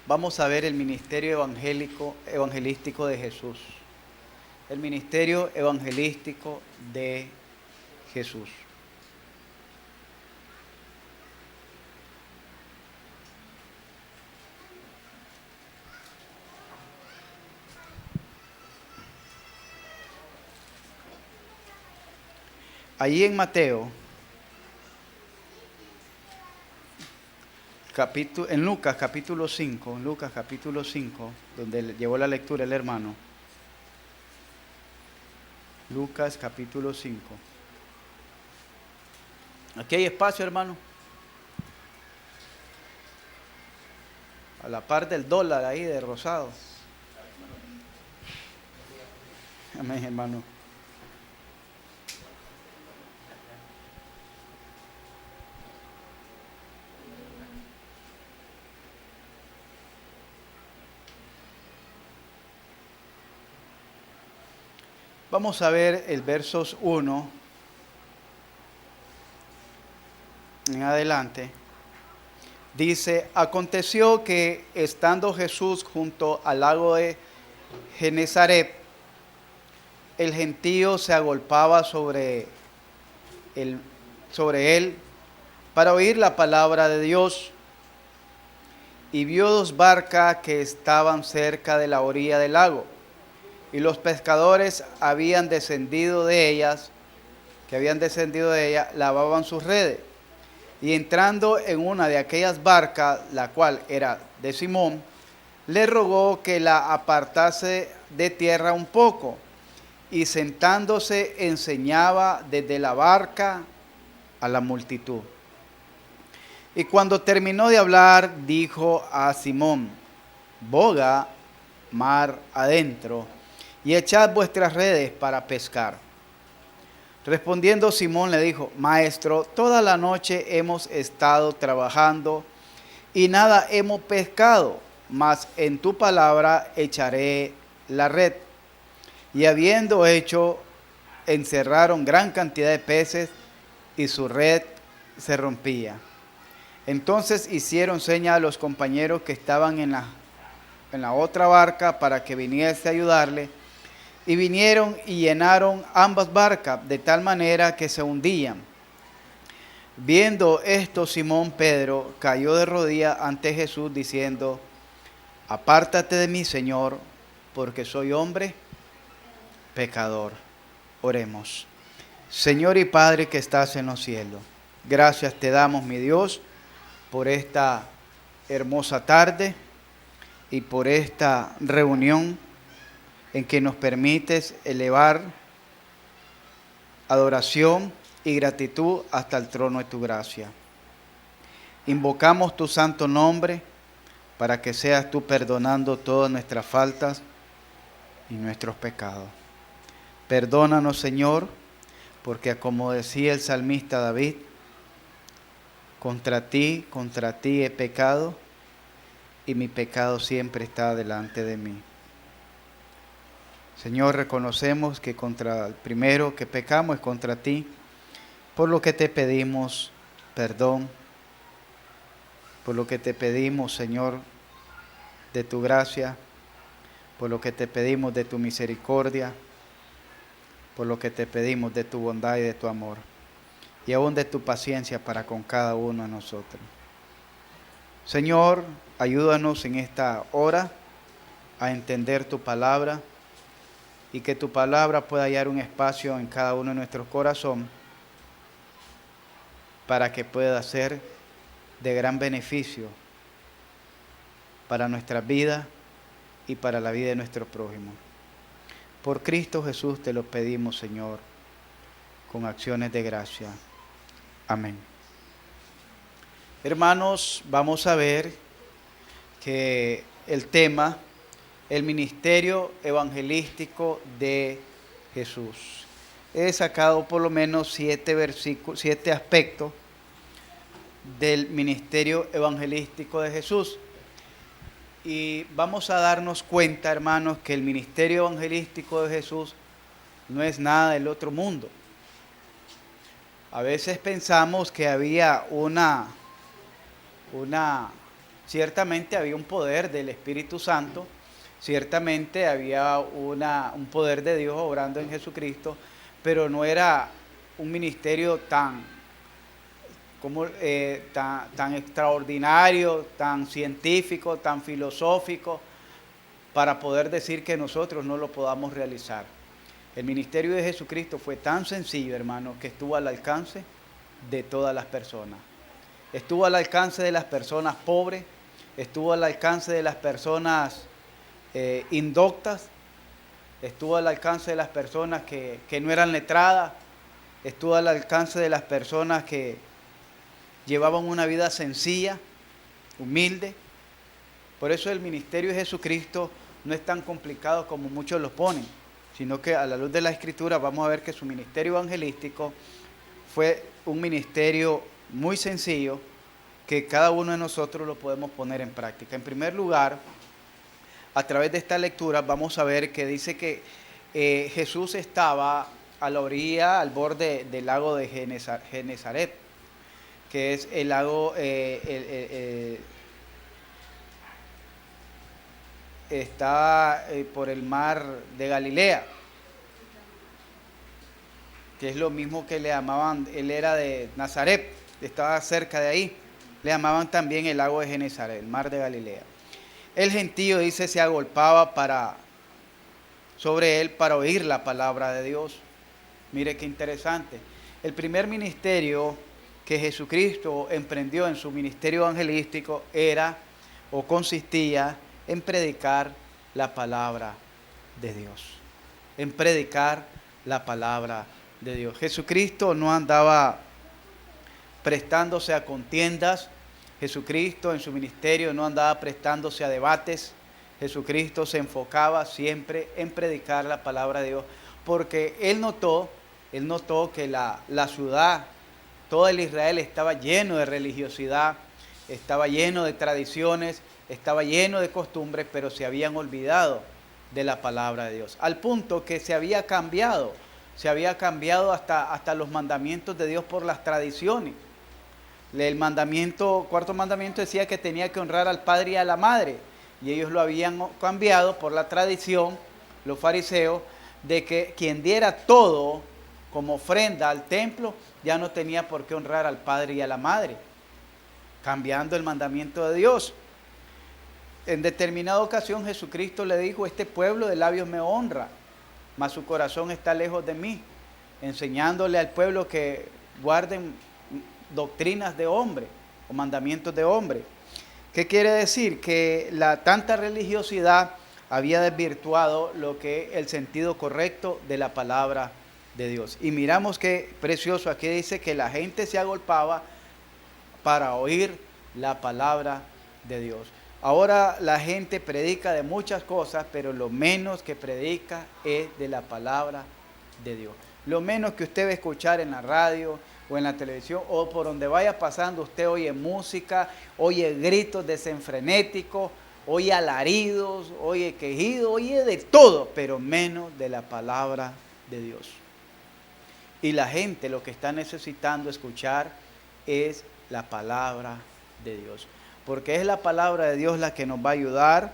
vamos a ver el ministerio evangelístico de Jesús. El ministerio evangelístico de Jesús. Allí en Mateo, en Lucas capítulo 5, donde llevó la lectura el hermano. Lucas capítulo 5. Aquí hay espacio, hermano. A la par del dólar ahí de rosado. Amén, hermano. Vamos a ver el versos 1 en adelante. Dice, aconteció que estando Jesús junto al lago de Genezaret, el gentío se agolpaba sobre él para oír la palabra de Dios, y vio dos barcas que estaban cerca de la orilla del lago, y los pescadores habían descendido de ellas, lavaban sus redes. Y entrando en una de aquellas barcas, la cual era de Simón, le rogó que la apartase de tierra un poco, y sentándose enseñaba desde la barca a la multitud. Y cuando terminó de hablar, dijo a Simón, boga mar adentro, y echad vuestras redes para pescar. Respondiendo Simón le dijo, Maestro, toda la noche hemos estado trabajando y nada hemos pescado, mas en tu palabra echaré la red. Y habiendo hecho, encerraron gran cantidad de peces y su red se rompía. Entonces hicieron seña a los compañeros que estaban en la otra barca para que viniese a ayudarle. Y vinieron y llenaron ambas barcas de tal manera que se hundían. Viendo esto, Simón Pedro cayó de rodillas ante Jesús diciendo, apártate de mí, Señor, porque soy hombre pecador. Oremos. Señor y Padre que estás en los cielos, gracias te damos, mi Dios, por esta hermosa tarde y por esta reunión en que nos permites elevar adoración y gratitud hasta el trono de tu gracia. Invocamos tu santo nombre para que seas tú perdonando todas nuestras faltas y nuestros pecados. Perdónanos, Señor, porque como decía el salmista David, contra ti he pecado y mi pecado siempre está delante de mí. Señor, reconocemos que contra el primero que pecamos es contra ti, por lo que te pedimos perdón, por lo que te pedimos, Señor, de tu gracia, por lo que te pedimos de tu misericordia, por lo que te pedimos de tu bondad y de tu amor, y aún de tu paciencia para con cada uno de nosotros. Señor, ayúdanos en esta hora a entender tu palabra, y que tu palabra pueda hallar un espacio en cada uno de nuestros corazones para que pueda ser de gran beneficio para nuestra vida y para la vida de nuestro prójimo. Por Cristo Jesús te lo pedimos, Señor, con acciones de gracia. Amén. Hermanos, vamos a ver que el tema, el ministerio evangelístico de Jesús. He sacado por lo menos 7 aspectos del ministerio evangelístico de Jesús. Y vamos a darnos cuenta, hermanos, que el ministerio evangelístico de Jesús no es nada del otro mundo. A veces pensamos que había una ciertamente había un poder del Espíritu Santo, ciertamente había un poder de Dios obrando en Jesucristo, pero no era un ministerio tan extraordinario, tan científico, tan filosófico, para poder decir que nosotros no lo podamos realizar. El ministerio de Jesucristo fue tan sencillo, hermano, que estuvo al alcance de todas las personas. Estuvo al alcance de las personas pobres, estuvo al alcance de las personas indoctas, estuvo al alcance de las personas que no eran letradas, estuvo al alcance de las personas que llevaban una vida sencilla, humilde. Por eso el ministerio de Jesucristo no es tan complicado como muchos lo ponen, sino que a la luz de la Escritura vamos a ver que su ministerio evangelístico fue un ministerio muy sencillo que cada uno de nosotros lo podemos poner en práctica. En primer lugar, a través de esta lectura vamos a ver que dice que Jesús estaba a la orilla, al borde del lago de Genezaret, que es el lago, está por el mar de Galilea, que es lo mismo que le llamaban, él era de Nazaret, estaba cerca de ahí, le llamaban también el lago de Genezaret, el mar de Galilea. El gentío, dice, se agolpaba sobre él para oír la palabra de Dios. Mire qué interesante. El primer ministerio que Jesucristo emprendió en su ministerio evangelístico era o consistía en predicar la palabra de Dios. En predicar la palabra de Dios. Jesucristo no andaba prestándose a contiendas. Jesucristo en su ministerio no andaba prestándose a debates. Jesucristo se enfocaba siempre en predicar la palabra de Dios, porque Él notó que la ciudad, todo el Israel estaba lleno de religiosidad, estaba lleno de tradiciones, estaba lleno de costumbres, pero se habían olvidado de la palabra de Dios, al punto que se había cambiado hasta los mandamientos de Dios por las tradiciones. El cuarto mandamiento decía que tenía que honrar al padre y a la madre, y ellos lo habían cambiado por la tradición, los fariseos, de que quien diera todo como ofrenda al templo ya no tenía por qué honrar al padre y a la madre, cambiando el mandamiento de Dios. En determinada ocasión Jesucristo le dijo: este pueblo de labios me honra, mas su corazón está lejos de mí, enseñándole al pueblo que guarden doctrinas de hombre o mandamientos de hombre. ¿Qué quiere decir? Que la tanta religiosidad había desvirtuado lo que es el sentido correcto de la palabra de Dios. Y miramos qué precioso, aquí dice que la gente se agolpaba para oír la palabra de Dios. Ahora la gente predica de muchas cosas, pero lo menos que predica es de la palabra de Dios. Lo menos que usted va a escuchar en la radio o en la televisión o por donde vaya pasando, usted oye música, oye gritos desenfrenéticos, oye alaridos, oye quejidos, oye de todo, pero menos de la palabra de Dios. Y la gente lo que está necesitando escuchar es la palabra de Dios, porque es la palabra de Dios la que nos va a ayudar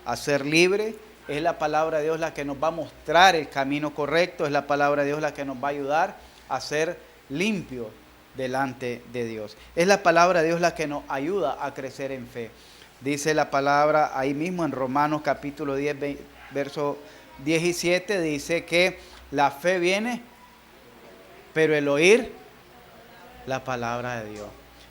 a ser libres, es la palabra de Dios la que nos va a mostrar el camino correcto, es la palabra de Dios la que nos va a ayudar a ser limpios delante de Dios. Es la palabra de Dios la que nos ayuda a crecer en fe. Dice la palabra ahí mismo en Romanos capítulo 10, verso 17, dice que la fe viene, pero el oír la palabra de Dios.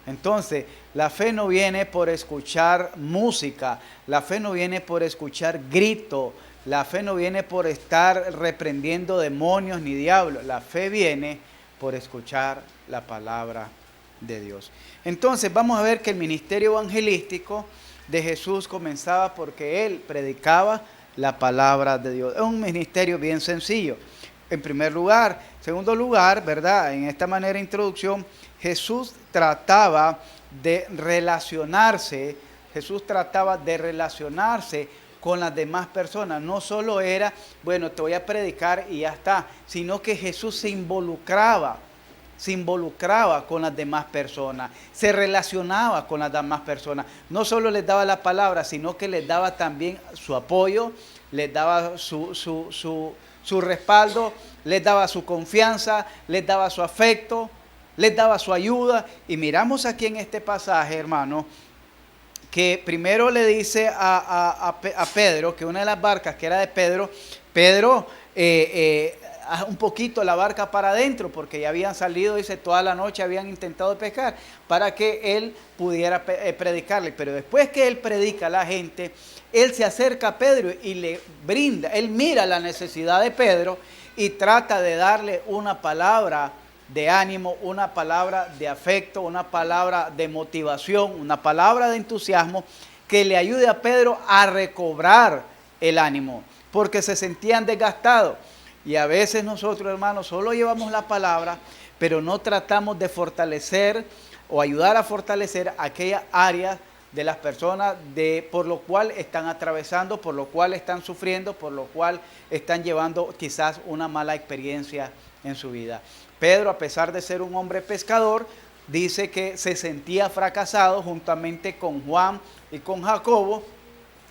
Entonces, la fe no viene por escuchar música, la fe no viene por escuchar gritos, la fe no viene por estar reprendiendo demonios ni diablos, la fe viene por escuchar la palabra de Dios. Entonces, vamos a ver que el ministerio evangelístico de Jesús comenzaba porque Él predicaba la palabra de Dios. Es un ministerio bien sencillo. En primer lugar. Segundo lugar, ¿verdad? En esta manera de introducción, Jesús trataba de relacionarse con las demás personas. No solo era, bueno, te voy a predicar y ya está, sino que Jesús se involucraba se involucraba con las demás personas, se relacionaba con las demás personas. No solo les daba la palabra, sino que les daba también su apoyo, les daba su respaldo, les daba su confianza, les daba su afecto, les daba su ayuda. Y miramos aquí en este pasaje, hermano, que primero le dice a Pedro, que una de las barcas que era de Pedro, haz un poquito la barca para adentro, porque ya habían salido, dice, toda la noche habían intentado pescar, para que él pudiera predicarle. Pero después que él predica a la gente, él se acerca a Pedro y le brinda, él mira la necesidad de Pedro y trata de darle una palabra de ánimo, una palabra de afecto, una palabra de motivación, una palabra de entusiasmo que le ayude a Pedro a recobrar el ánimo, porque se sentían desgastados. Y a veces nosotros, hermanos, solo llevamos la palabra, pero no tratamos de fortalecer o ayudar a fortalecer aquellas áreas de las personas por lo cual están atravesando, por lo cual están sufriendo, por lo cual están llevando quizás una mala experiencia en su vida. Pedro, a pesar de ser un hombre pescador, dice que se sentía fracasado juntamente con Juan y con Jacobo.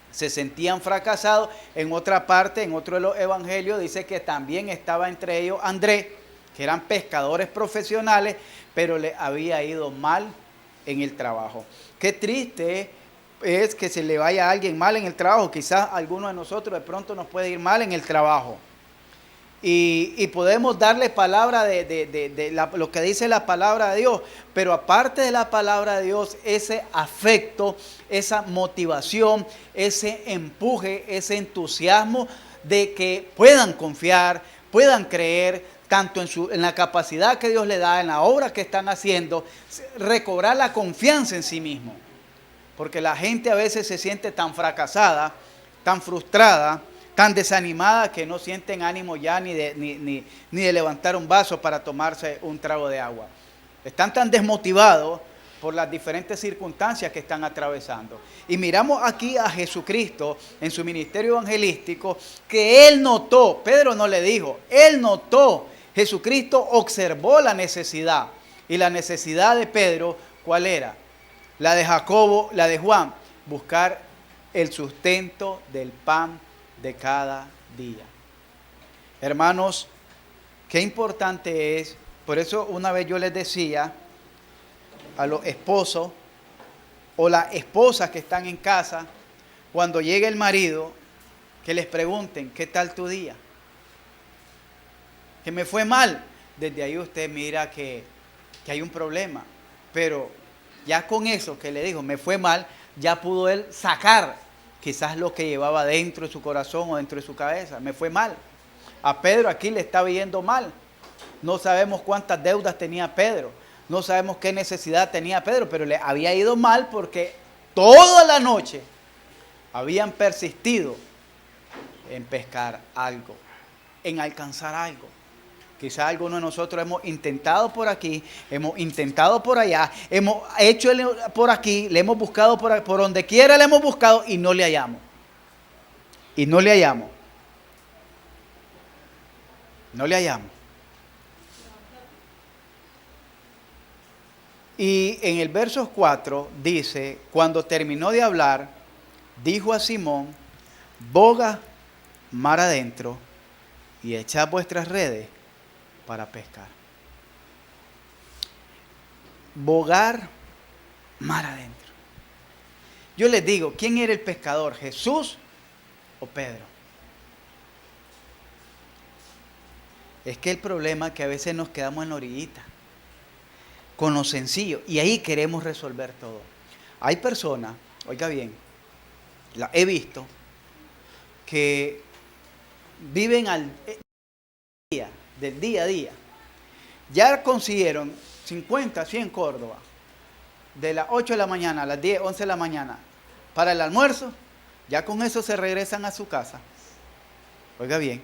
Se sentían fracasados. En otra parte, en otro de los evangelios, dice que también estaba entre ellos Andrés, que eran pescadores profesionales, pero le había ido mal en el trabajo. Qué triste es que se le vaya a alguien mal en el trabajo. Quizás a alguno de nosotros de pronto nos puede ir mal en el trabajo. Y podemos darle palabra lo que dice la palabra de Dios, pero aparte de la palabra de Dios, ese afecto, esa motivación, ese empuje, ese entusiasmo de que puedan confiar, puedan creer tanto en la capacidad que Dios le da, en la obra que están haciendo, recobrar la confianza en sí mismo. Porque la gente a veces se siente tan fracasada, tan frustrada, tan desanimada que no sienten ánimo ya ni de levantar un vaso para tomarse un trago de agua. Están tan desmotivados por las diferentes circunstancias que están atravesando. Y miramos aquí a Jesucristo en su ministerio evangelístico, que Él notó, Pedro no le dijo, Él notó, Jesucristo observó la necesidad. Y la necesidad de Pedro, ¿cuál era? La de Jacobo, la de Juan, buscar el sustento del pan de cada día. Hermanos, qué importante es. Por eso una vez yo les decía a los esposos o las esposas que están en casa, cuando llegue el marido, que les pregunten, ¿qué tal tu día? Que me fue mal. Desde ahí usted mira que hay un problema, pero ya con eso que le dijo, me fue mal, ya pudo él sacar quizás lo que llevaba dentro de su corazón o dentro de su cabeza. Me fue mal. A Pedro aquí le estaba yendo mal. No sabemos cuántas deudas tenía Pedro. No sabemos qué necesidad tenía Pedro, pero le había ido mal porque toda la noche habían persistido en pescar algo, en alcanzar algo. Quizás algunos de nosotros hemos intentado por aquí, hemos intentado por allá, hemos hecho por aquí, le hemos buscado por donde quiera le hemos buscado y no le hallamos. Y no le hallamos. No le hallamos. Y en el verso 4 dice, cuando terminó de hablar, dijo a Simón, boga mar adentro y echad vuestras redes para pescar. Bogar mar adentro. Yo les digo, ¿quién era el pescador? ¿Jesús o Pedro? Es que el problema es que a veces nos quedamos en la orillita, con lo sencillo, y ahí queremos resolver todo. Hay personas, oiga bien, la he visto, que viven del día a día. Ya consiguieron 50, 100 Córdoba, de las 8 de la mañana a las 10, 11 de la mañana, para el almuerzo, ya con eso se regresan a su casa. Oiga bien,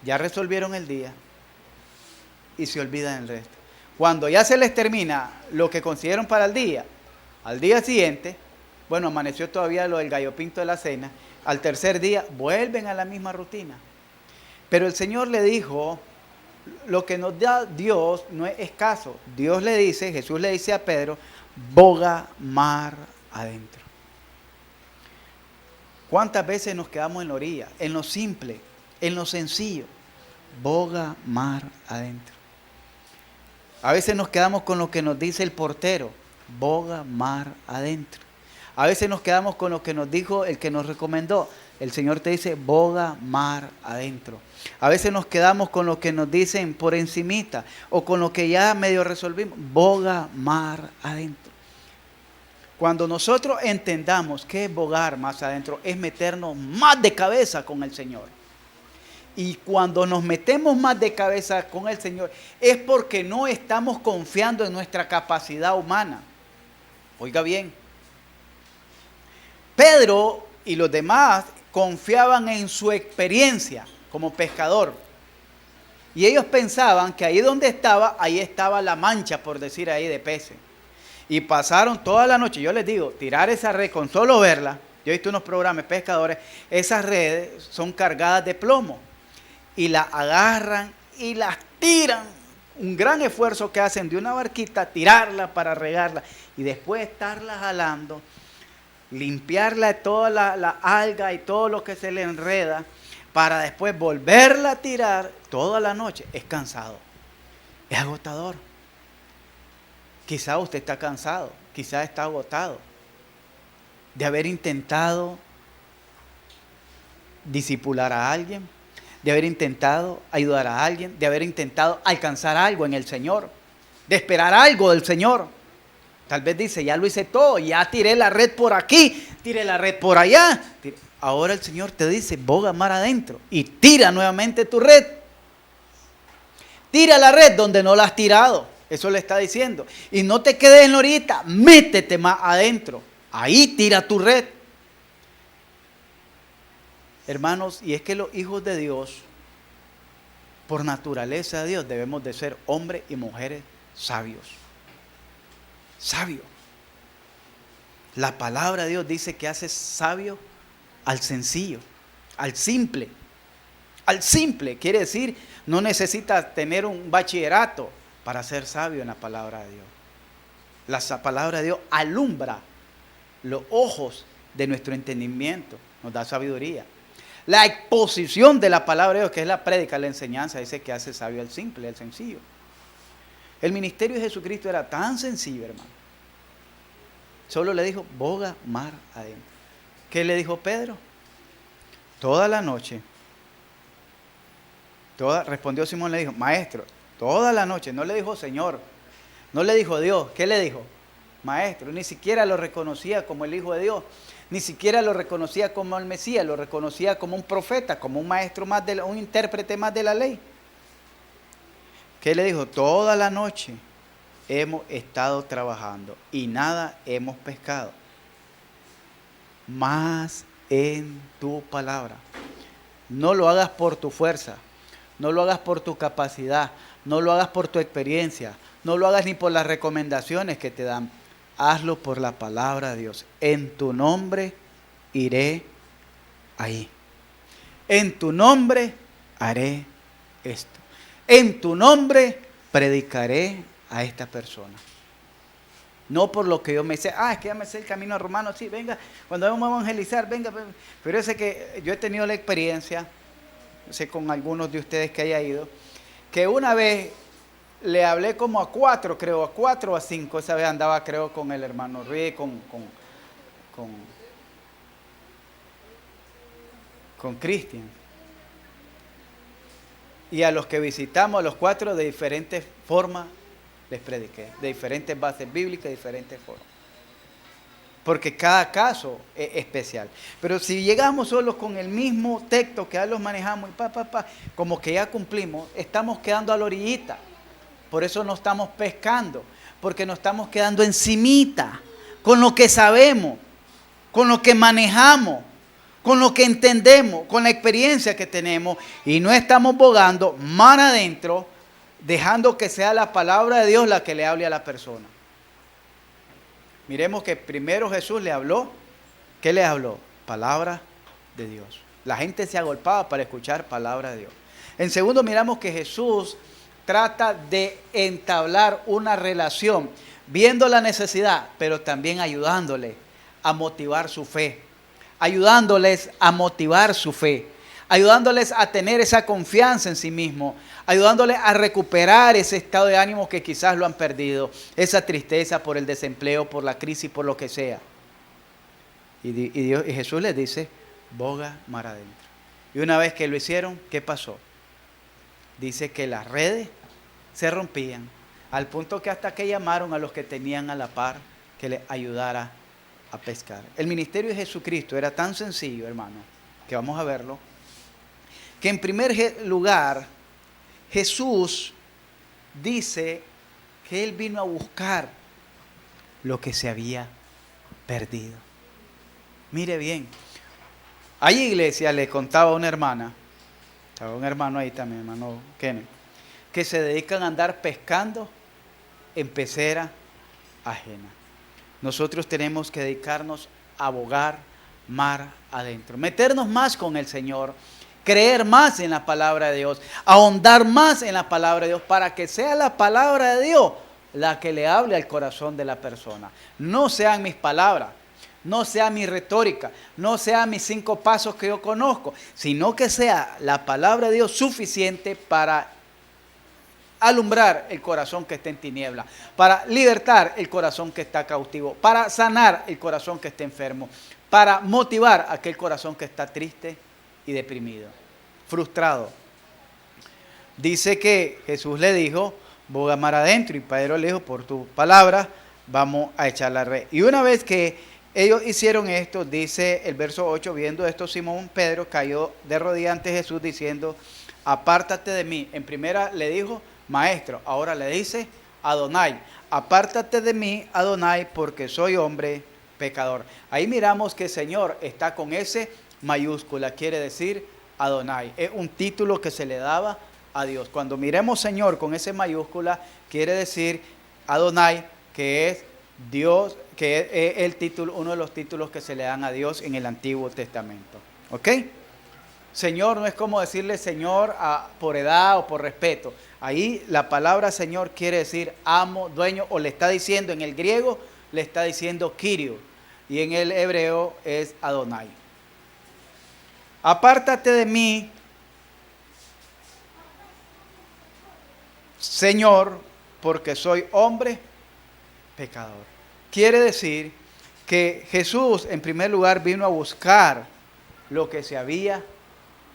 ya resolvieron el día y se olvidan el resto. Cuando ya se les termina lo que consiguieron para el día, al día siguiente, bueno, amaneció todavía lo del gallo pinto de la cena, al tercer día vuelven a la misma rutina. Pero el Señor le dijo Lo que nos da Dios no es escaso. Dios le dice, Jesús le dice a Pedro, boga mar adentro. ¿Cuántas veces nos quedamos en la orilla? En lo simple, en lo sencillo. Boga mar adentro. A veces nos quedamos con lo que nos dice el portero. Boga mar adentro. A veces nos quedamos con lo que nos dijo el que nos recomendó. El Señor te dice, boga mar adentro. A veces nos quedamos con lo que nos dicen por encimita o con lo que ya medio resolvimos. Boga mar adentro. Cuando nosotros entendamos qué es bogar más adentro, es meternos más de cabeza con el Señor. Y cuando nos metemos más de cabeza con el Señor, es porque no estamos confiando en nuestra capacidad humana. Oiga bien, Pedro y los demás confiaban en su experiencia como pescador. Y ellos pensaban que ahí donde estaba, ahí estaba la mancha, por decir ahí, de peces. Y pasaron toda la noche, yo les digo, tirar esa red con solo verla. Yo he visto unos programas pescadores, esas redes son cargadas de plomo. Y las agarran y las tiran. Un gran esfuerzo que hacen de una barquita, tirarla para regarla. Y después estarla jalando, limpiarla de toda la alga y todo lo que se le enreda, para después volverla a tirar toda la noche. Es cansado, es agotador. Quizá usted está cansado, quizá está agotado de haber intentado discipular a alguien, de haber intentado ayudar a alguien, de haber intentado alcanzar algo en el Señor, de esperar algo del Señor. Tal vez dice, ya lo hice todo, ya tiré la red por aquí, tiré la red por allá. Ahora el Señor te dice, boga mar adentro y tira nuevamente tu red. Tira la red donde no la has tirado. Eso le está diciendo. Y no te quedes en la orillita, métete más adentro. Ahí tira tu red. Hermanos, y es que los hijos de Dios, por naturaleza de Dios, debemos de ser hombres y mujeres sabios. Sabio. La palabra de Dios dice que hace sabio al sencillo, al simple. Al simple, quiere decir, no necesitas tener un bachillerato para ser sabio en la palabra de Dios. La palabra de Dios alumbra los ojos de nuestro entendimiento, nos da sabiduría. La exposición de la palabra de Dios, que es la prédica, la enseñanza, dice que hace sabio al simple, al sencillo. El ministerio de Jesucristo era tan sencillo, hermano. Solo le dijo, boga mar adentro. ¿Qué le dijo Pedro? Toda la noche. Respondió Simón, le dijo, maestro, toda la noche. No le dijo Señor, no le dijo Dios. ¿Qué le dijo? Maestro. Ni siquiera lo reconocía como el Hijo de Dios. Ni siquiera lo reconocía como el Mesías. Lo reconocía como un profeta, como un maestro más, un intérprete más de la ley. ¿Qué le dijo? Toda la noche hemos estado trabajando y nada hemos pescado. Más en tu palabra. No lo hagas por tu fuerza. No lo hagas por tu capacidad, no lo hagas por tu experiencia, no lo hagas ni por las recomendaciones que te dan. Hazlo por la palabra de Dios. En tu nombre iré ahí. En tu nombre haré esto. En tu nombre predicaré a esta persona. No por lo que yo me sé. Es que ya me sé el camino romano. Sí, venga, cuando vamos a evangelizar, venga. Pero yo sé que yo he tenido la experiencia, sé con algunos de ustedes que haya ido, que una vez le hablé como a 4, creo, a 4 o a 5, esa vez andaba creo con el hermano Ruiz, con Cristian. Y a los que visitamos, a los 4, de diferentes formas les prediqué, de diferentes bases bíblicas, de diferentes formas. Porque cada caso es especial. Pero si llegamos solo con el mismo texto que ya los manejamos y como que ya cumplimos, estamos quedando a la orillita. Por eso no estamos pescando, porque nos estamos quedando encimita, con lo que sabemos, con lo que manejamos, con lo que entendemos, con la experiencia que tenemos, y no estamos bogando mar adentro, dejando que sea la palabra de Dios la que le hable a la persona. Miremos que primero Jesús le habló. ¿Qué le habló? Palabra de Dios. La gente se agolpaba para escuchar palabra de Dios. En segundo, miramos que Jesús trata de entablar una relación, viendo la necesidad, pero también ayudándole a motivar su fe, ayudándoles a motivar su fe, ayudándoles a tener esa confianza en sí mismo, ayudándoles a recuperar ese estado de ánimo que quizás lo han perdido, esa tristeza por el desempleo, por la crisis, por lo que sea. Y Jesús les dice, boga mar adentro. Y una vez que lo hicieron, ¿qué pasó? Dice que las redes se rompían, al punto que hasta que llamaron a los que tenían a la par que les ayudara a pescar. El ministerio de Jesucristo era tan sencillo, hermano, que vamos a verlo, que en primer lugar Jesús dice que Él vino a buscar lo que se había perdido. Mire bien, hay iglesia, le contaba a una hermana, estaba un hermano ahí también, hermano Kenneth, que se dedican a andar pescando en pecera ajena. Nosotros tenemos que dedicarnos a bogar mar adentro, meternos más con el Señor, creer más en la palabra de Dios, ahondar más en la palabra de Dios, para que sea la palabra de Dios la que le hable al corazón de la persona. No sean mis palabras, no sea mi retórica, no sean mis 5 pasos que yo conozco, sino que sea la palabra de Dios suficiente para alumbrar el corazón que está en tiniebla, para libertar el corazón que está cautivo, para sanar el corazón que está enfermo, para motivar a aquel corazón que está triste y deprimido, frustrado. Dice que Jesús le dijo, boga mar adentro, y Pedro le dijo, por tu palabra vamos a echar la red. Y una vez que ellos hicieron esto, dice el verso 8, viendo esto Simón Pedro cayó de rodillas ante Jesús diciendo, apártate de mí. En primera le dijo, maestro, ahora le dice, Adonai, apártate de mí, Adonai, porque soy hombre pecador. Ahí miramos que el Señor está con ese mayúscula, quiere decir Adonai. Es un título que se le daba a Dios. Cuando miremos Señor con ese mayúscula, quiere decir Adonai, que es Dios, que es el título, uno de los títulos que se le dan a Dios en el Antiguo Testamento. ¿Ok? Señor no es como decirle Señor por edad o por respeto. Ahí la palabra Señor quiere decir amo, dueño, o le está diciendo en el griego, le está diciendo Kyrio, y en el hebreo es Adonai. Apártate de mí, Señor, porque soy hombre pecador. Quiere decir que Jesús en primer lugar vino a buscar lo que se había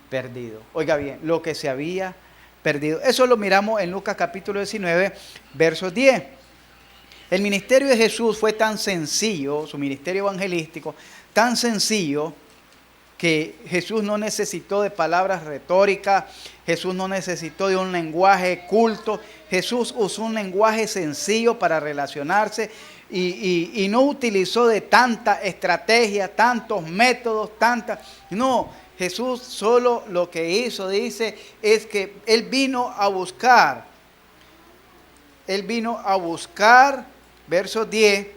perdido. Oiga bien, lo que se había perdido. Eso lo miramos en Lucas capítulo 19, versos 10. El ministerio de Jesús fue tan sencillo, su ministerio evangelístico, tan sencillo, que Jesús no necesitó de palabras retóricas, Jesús no necesitó de un lenguaje culto, Jesús usó un lenguaje sencillo para relacionarse y no utilizó de tanta estrategia, tantos métodos, no, Jesús solo lo que hizo, dice, es que Él vino a buscar, verso 10,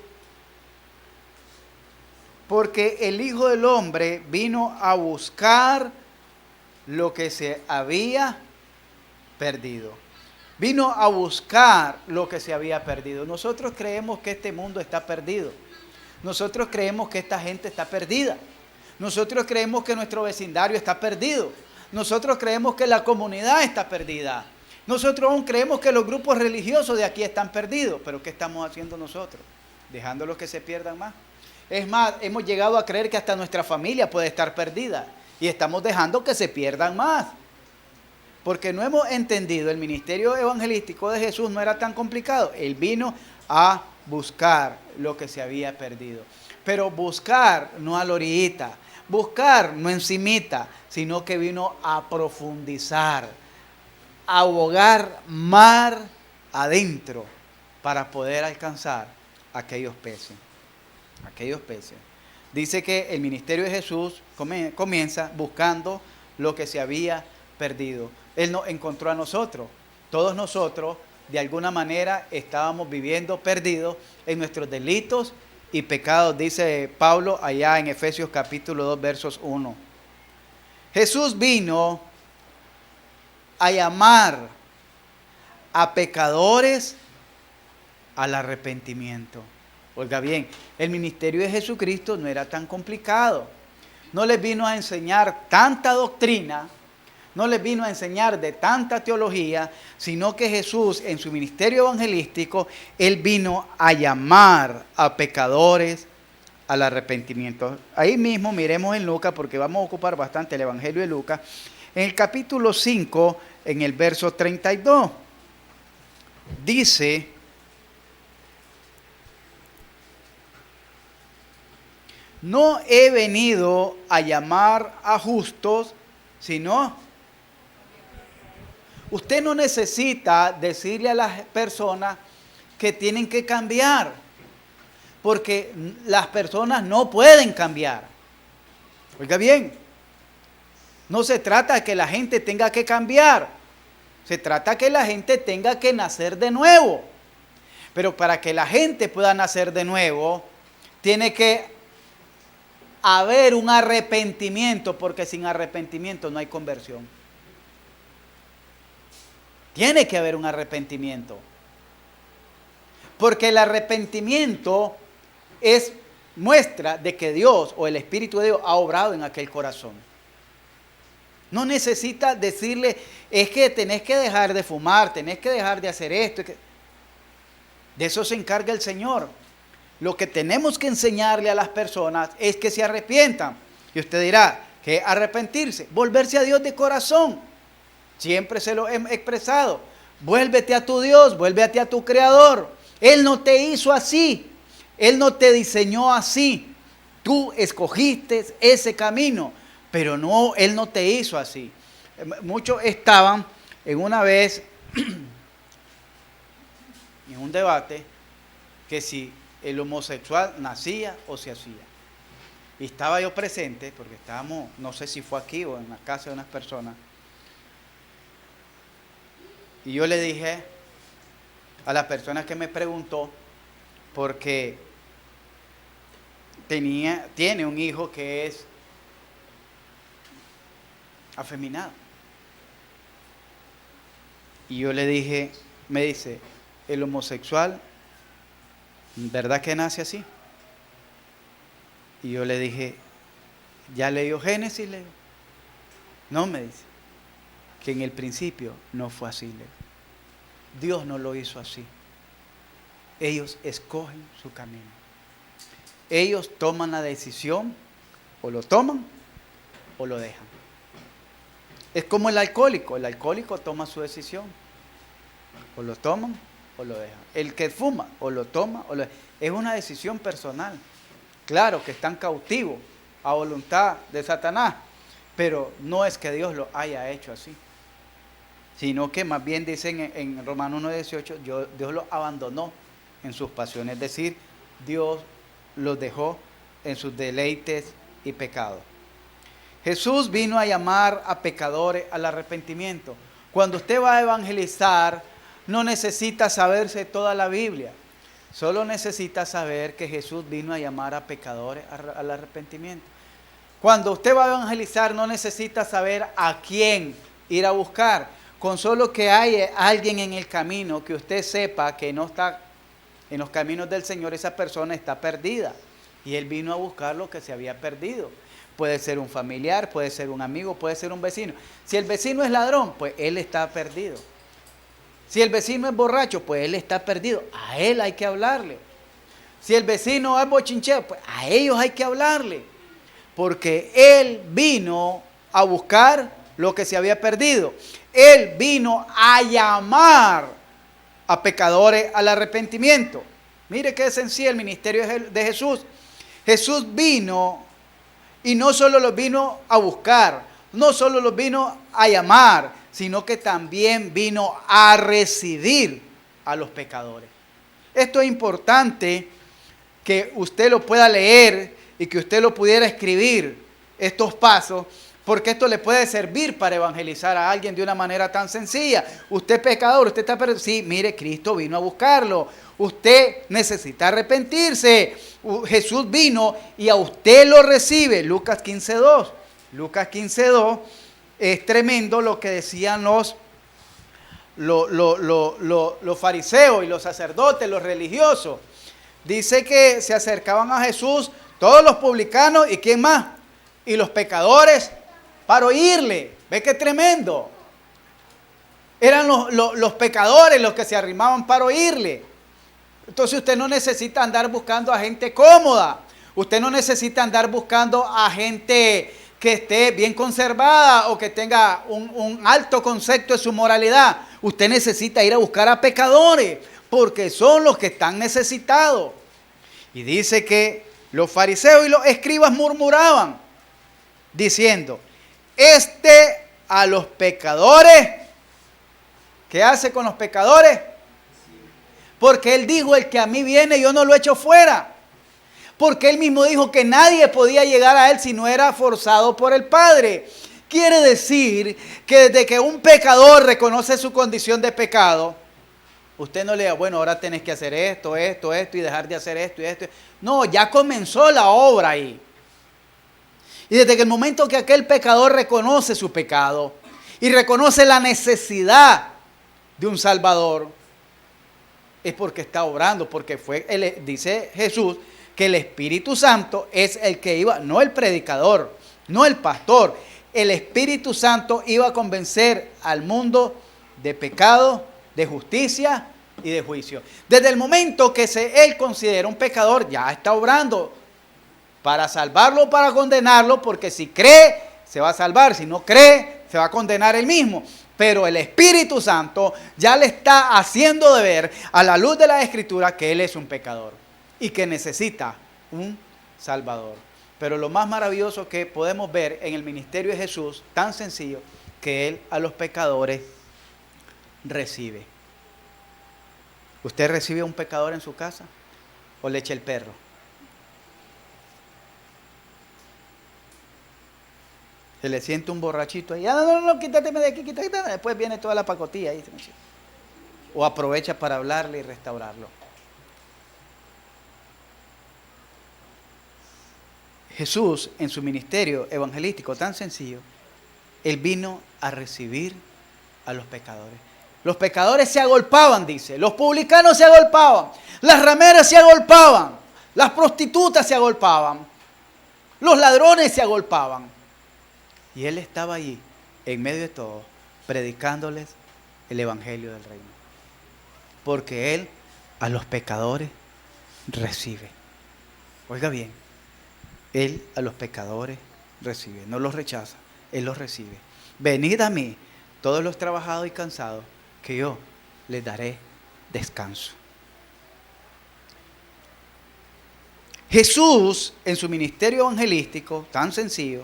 porque el Hijo del Hombre vino a buscar lo que se había perdido. Vino a buscar lo que se había perdido. Nosotros creemos que este mundo está perdido. Nosotros creemos que esta gente está perdida. Nosotros creemos que nuestro vecindario está perdido. Nosotros creemos que la comunidad está perdida. Nosotros aún creemos que los grupos religiosos de aquí están perdidos. Pero ¿qué estamos haciendo nosotros? Dejándolos que se pierdan más. Es más, hemos llegado a creer que hasta nuestra familia puede estar perdida. Y estamos dejando que se pierdan más. Porque no hemos entendido, el ministerio evangelístico de Jesús no era tan complicado. Él vino a buscar lo que se había perdido. Pero buscar no a la orillita, buscar no encimita, sino que vino a profundizar, a bogar mar adentro para poder alcanzar aquellos peces. Dice que el ministerio de Jesús comienza buscando lo que se había perdido. Él nos encontró a nosotros. Todos nosotros, de alguna manera, estábamos viviendo perdidos en nuestros delitos y pecados, dice Pablo allá en Efesios capítulo 2, versos 1. Jesús vino a llamar a pecadores al arrepentimiento. Oiga bien, el ministerio de Jesucristo no era tan complicado. No les vino a enseñar tanta doctrina, no les vino a enseñar de tanta teología, sino que Jesús en su ministerio evangelístico, Él vino a llamar a pecadores al arrepentimiento. Ahí mismo miremos en Lucas, porque vamos a ocupar bastante el Evangelio de Lucas, en el capítulo 5, en el verso 32, dice: no he venido a llamar a justos, sino... Usted no necesita decirle a las personas que tienen que cambiar, porque las personas no pueden cambiar. Oiga bien, no se trata de que la gente tenga que cambiar, se trata de que la gente tenga que nacer de nuevo. Pero para que la gente pueda nacer de nuevo, tiene que haber un arrepentimiento, porque sin arrepentimiento no hay conversión. Tiene que haber un arrepentimiento, porque el arrepentimiento es muestra de que Dios o el Espíritu de Dios ha obrado en aquel corazón. No necesita decirle, es que tenés que dejar de fumar, tenés que dejar de hacer esto. De eso se encarga el Señor. Lo que tenemos que enseñarle a las personas es que se arrepientan. Y usted dirá, ¿qué arrepentirse? Volverse a Dios de corazón. Siempre se lo he expresado. Vuélvete a tu Dios, vuélvete a tu Creador. Él no te hizo así. Él no te diseñó así. Tú escogiste ese camino, pero no, Él no te hizo así. Muchos estaban en una vez en un debate que si el homosexual nacía o se hacía. Y estaba yo presente, porque estábamos, no sé si fue aquí o en la casa de unas personas. Y yo le dije a la persona que me preguntó, porque tiene un hijo que es afeminado. Y yo le dije, me dice, el homosexual, ¿verdad que nace así? Y yo le dije, ¿ya leyó Génesis? Le digo. No, me dice, que en el principio no fue así. Le digo. Dios no lo hizo así. Ellos escogen su camino. Ellos toman la decisión, o lo toman o lo dejan. Es como el alcohólico toma su decisión. O lo toman o lo dejan. El que fuma, o lo toma o lo deja. Es una decisión personal. Claro que están cautivos a voluntad de Satanás, pero no es que Dios lo haya hecho así, sino que más bien dicen en Romanos 1:18, Dios los abandonó en sus pasiones, es decir, Dios los dejó en sus deleites y pecados. Jesús vino a llamar a pecadores al arrepentimiento. Cuando usted va a evangelizar, no necesita saberse toda la Biblia. Solo necesita saber que Jesús vino a llamar a pecadores al arrepentimiento. Cuando usted va a evangelizar, no necesita saber a quién ir a buscar. Con solo que haya alguien en el camino que usted sepa que no está en los caminos del Señor, esa persona está perdida. Y Él vino a buscar lo que se había perdido. Puede ser un familiar, puede ser un amigo, puede ser un vecino. Si el vecino es ladrón, pues él está perdido. Si el vecino es borracho, pues él está perdido. A él hay que hablarle. Si el vecino es bochinchero, pues a ellos hay que hablarle. Porque Él vino a buscar lo que se había perdido. Él vino a llamar a pecadores al arrepentimiento. Mire qué sencillo el ministerio de Jesús. Jesús vino y no solo los vino a buscar, no solo los vino a llamar, sino que también vino a recibir a los pecadores. Esto es importante que usted lo pueda leer y que usted lo pudiera escribir, estos pasos, porque esto le puede servir para evangelizar a alguien de una manera tan sencilla. Usted es pecador, usted está perdido. Sí, mire, Cristo vino a buscarlo. Usted necesita arrepentirse. Jesús vino y a usted lo recibe. Lucas 15:2. Lucas 15:2 es tremendo lo que decían los los fariseos y los sacerdotes, los religiosos. Dice que se acercaban a Jesús todos los publicanos y ¿quién más? Y los pecadores para oírle. ¿Ve qué tremendo? Eran los pecadores los que se arrimaban para oírle. Entonces usted no necesita andar buscando a gente cómoda. Usted no necesita andar buscando a gente que esté bien conservada o que tenga un alto concepto de su moralidad. Usted necesita ir a buscar a pecadores, porque son los que están necesitados. Y dice que los fariseos y los escribas murmuraban, diciendo, a los pecadores, ¿qué hace con los pecadores? Porque él dijo, el que a mí viene, yo no lo echo fuera. Porque él mismo dijo que nadie podía llegar a él si no era forzado por el Padre. Quiere decir que desde que un pecador reconoce su condición de pecado, usted no le diga, bueno, ahora tenés que hacer esto y dejar de hacer esto y esto. No, ya comenzó la obra ahí. Y desde que el momento que aquel pecador reconoce su pecado y reconoce la necesidad de un Salvador, es porque está obrando, porque dice Jesús, que el Espíritu Santo es el que iba, no el predicador, no el pastor. El Espíritu Santo iba a convencer al mundo de pecado, de justicia y de juicio. Desde el momento que él considera un pecador, ya está obrando para salvarlo o para condenarlo, porque si cree, se va a salvar, si no cree, se va a condenar él mismo. Pero el Espíritu Santo ya le está haciendo de ver a la luz de la Escritura que él es un pecador y que necesita un Salvador. Pero lo más maravilloso que podemos ver en el ministerio de Jesús, tan sencillo, que él a los pecadores recibe. ¿Usted recibe a un pecador en su casa o le echa el perro? Se le siente un borrachito ahí, no, quítateme de aquí, quítate. Después viene toda la pacotilla ahí. O aprovecha para hablarle y restaurarlo. Jesús, en su ministerio evangelístico tan sencillo, él vino a recibir a los pecadores. Los pecadores se agolpaban, dice. Los publicanos se agolpaban. Las rameras se agolpaban. Las prostitutas se agolpaban. Los ladrones se agolpaban. Y él estaba allí, en medio de todo, predicándoles el evangelio del reino. Porque él a los pecadores recibe. Oiga bien, él a los pecadores recibe, no los rechaza, él los recibe. Venid a mí, todos los trabajados y cansados, que yo les daré descanso. Jesús, en su ministerio evangelístico, tan sencillo,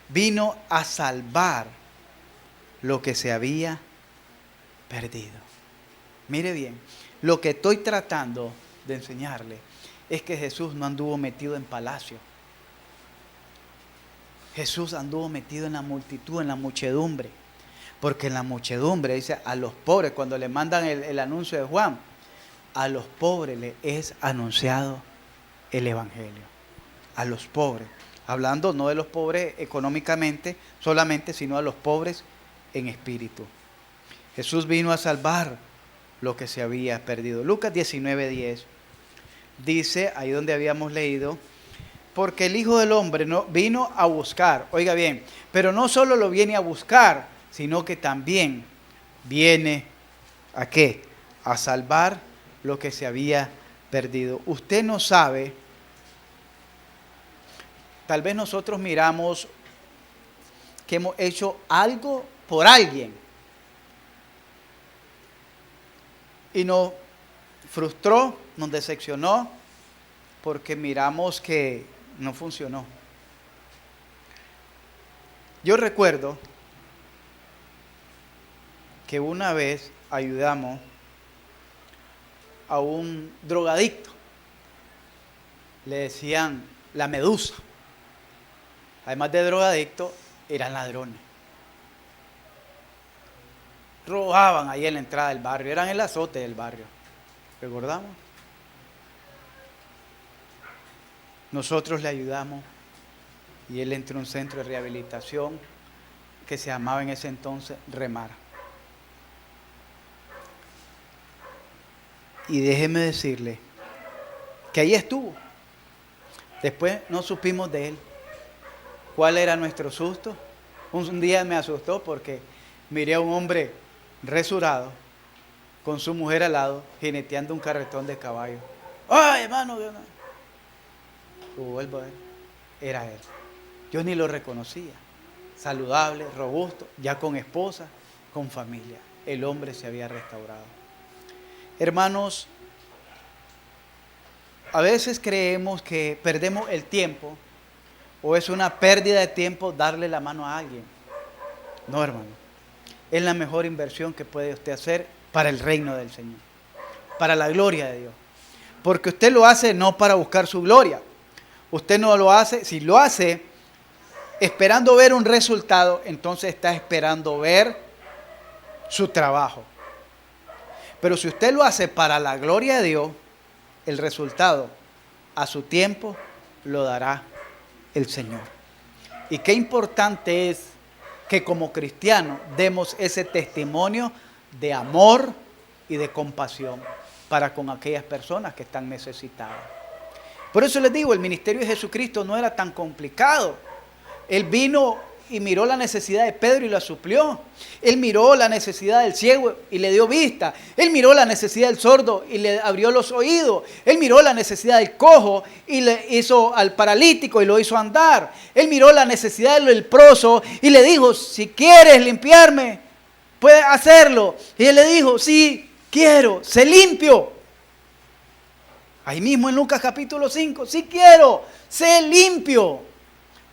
vino a salvar lo que se había perdido. Mire bien, lo que estoy tratando de enseñarle es que Jesús no anduvo metido en palacio. Jesús anduvo metido en la multitud, en la muchedumbre. Porque en la muchedumbre, dice, a los pobres, cuando le mandan el anuncio de Juan, a los pobres les es anunciado el evangelio. A los pobres. Hablando no de los pobres económicamente solamente, sino a los pobres en espíritu. Jesús vino a salvar lo que se había perdido. Lucas 19:10 dice, ahí donde habíamos leído, porque el Hijo del Hombre no vino a buscar, oiga bien, pero no solo lo viene a buscar, sino que también viene ¿a qué? A salvar lo que se había perdido. Usted no sabe. Tal vez nosotros miramos que hemos hecho algo por alguien y nos frustró, nos decepcionó porque miramos que no funcionó. Yo recuerdo que una vez ayudamos a un drogadicto, le decían la medusa. Además de drogadictos, eran ladrones. Robaban ahí en la entrada del barrio, eran el azote del barrio. ¿Recordamos? Nosotros le ayudamos y él entró a un centro de rehabilitación que se llamaba en ese entonces Remar. Y déjeme decirle que ahí estuvo. Después no supimos de él. ¿Cuál era nuestro susto? Un día me asustó porque miré a un hombre resurado con su mujer al lado, jineteando un carretón de caballo. ¡Ay, hermano! Vuelvo a ver. Era él. Yo ni lo reconocía. Saludable, robusto, ya con esposa, con familia. El hombre se había restaurado. Hermanos, a veces creemos que perdemos el tiempo o es una pérdida de tiempo darle la mano a alguien. No, hermano. Es la mejor inversión que puede usted hacer para el reino del Señor, para la gloria de Dios. Porque usted lo hace no para buscar su gloria. Usted no lo hace, si lo hace esperando ver un resultado, entonces está esperando ver su trabajo. Pero si usted lo hace para la gloria de Dios, el resultado a su tiempo lo dará el Señor. Y qué importante es que como cristianos demos ese testimonio de amor y de compasión para con aquellas personas que están necesitadas. Por eso les digo, el ministerio de Jesucristo no era tan complicado. Él vino y miró la necesidad de Pedro y la suplió. Él miró la necesidad del ciego y le dio vista. Él miró la necesidad del sordo y le abrió los oídos. Él miró la necesidad del cojo y le hizo al paralítico y lo hizo andar. Él miró la necesidad del leproso y le dijo, si quieres limpiarme, puedes hacerlo. Y él le dijo, sí, quiero, sé limpio. Ahí mismo en Lucas capítulo 5, sí quiero, sé limpio.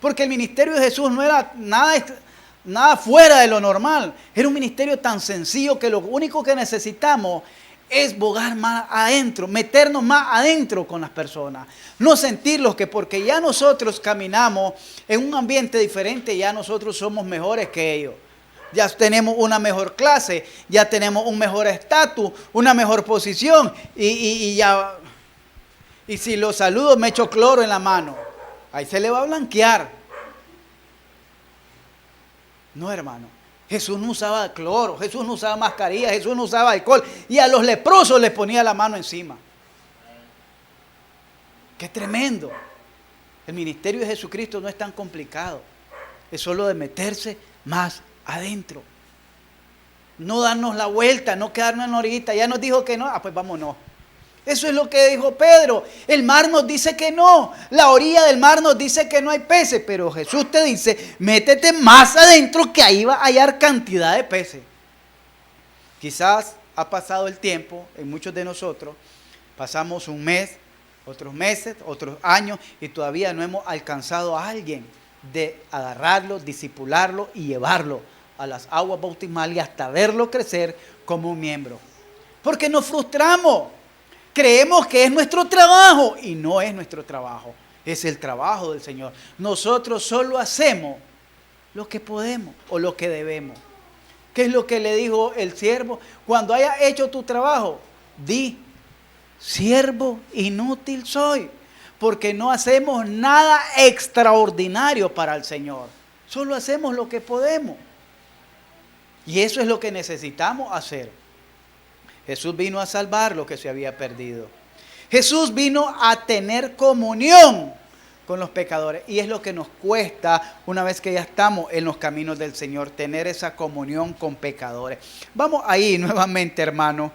Porque el ministerio de Jesús no era nada fuera de lo normal. Era un ministerio tan sencillo que lo único que necesitamos es bogar más adentro, meternos más adentro con las personas. No sentirlos que porque ya nosotros caminamos en un ambiente diferente, ya nosotros somos mejores que ellos. Ya tenemos una mejor clase, ya tenemos un mejor estatus, una mejor posición. Y si los saludo me echo cloro en la mano. Ahí se le va a blanquear. No, hermano. Jesús no usaba cloro, Jesús no usaba mascarilla, Jesús no usaba alcohol. Y a los leprosos les ponía la mano encima. ¡Qué tremendo! El ministerio de Jesucristo no es tan complicado. Es solo de meterse más adentro. No darnos la vuelta, no quedarnos en la orillita. Ya nos dijo que no, pues vámonos. Eso es lo que dijo Pedro. El mar nos dice que no. La orilla del mar nos dice que no hay peces. Pero Jesús te dice, métete más adentro que ahí va a hallar cantidad de peces. Quizás ha pasado el tiempo en muchos de nosotros. Pasamos un mes, otros meses, otros años y todavía no hemos alcanzado a alguien de agarrarlo, discipularlo y llevarlo a las aguas bautismales y hasta verlo crecer como un miembro. Porque nos frustramos. Creemos que es nuestro trabajo y no es nuestro trabajo, es el trabajo del Señor. Nosotros solo hacemos lo que podemos o lo que debemos. ¿Qué es lo que le dijo el siervo? Cuando hayas hecho tu trabajo, di, siervo inútil soy, porque no hacemos nada extraordinario para el Señor. Solo hacemos lo que podemos. Y eso es lo que necesitamos hacer. Jesús vino a salvar lo que se había perdido. Jesús vino a tener comunión con los pecadores. Y es lo que nos cuesta una vez que ya estamos en los caminos del Señor, tener esa comunión con pecadores. Vamos ahí nuevamente, hermano.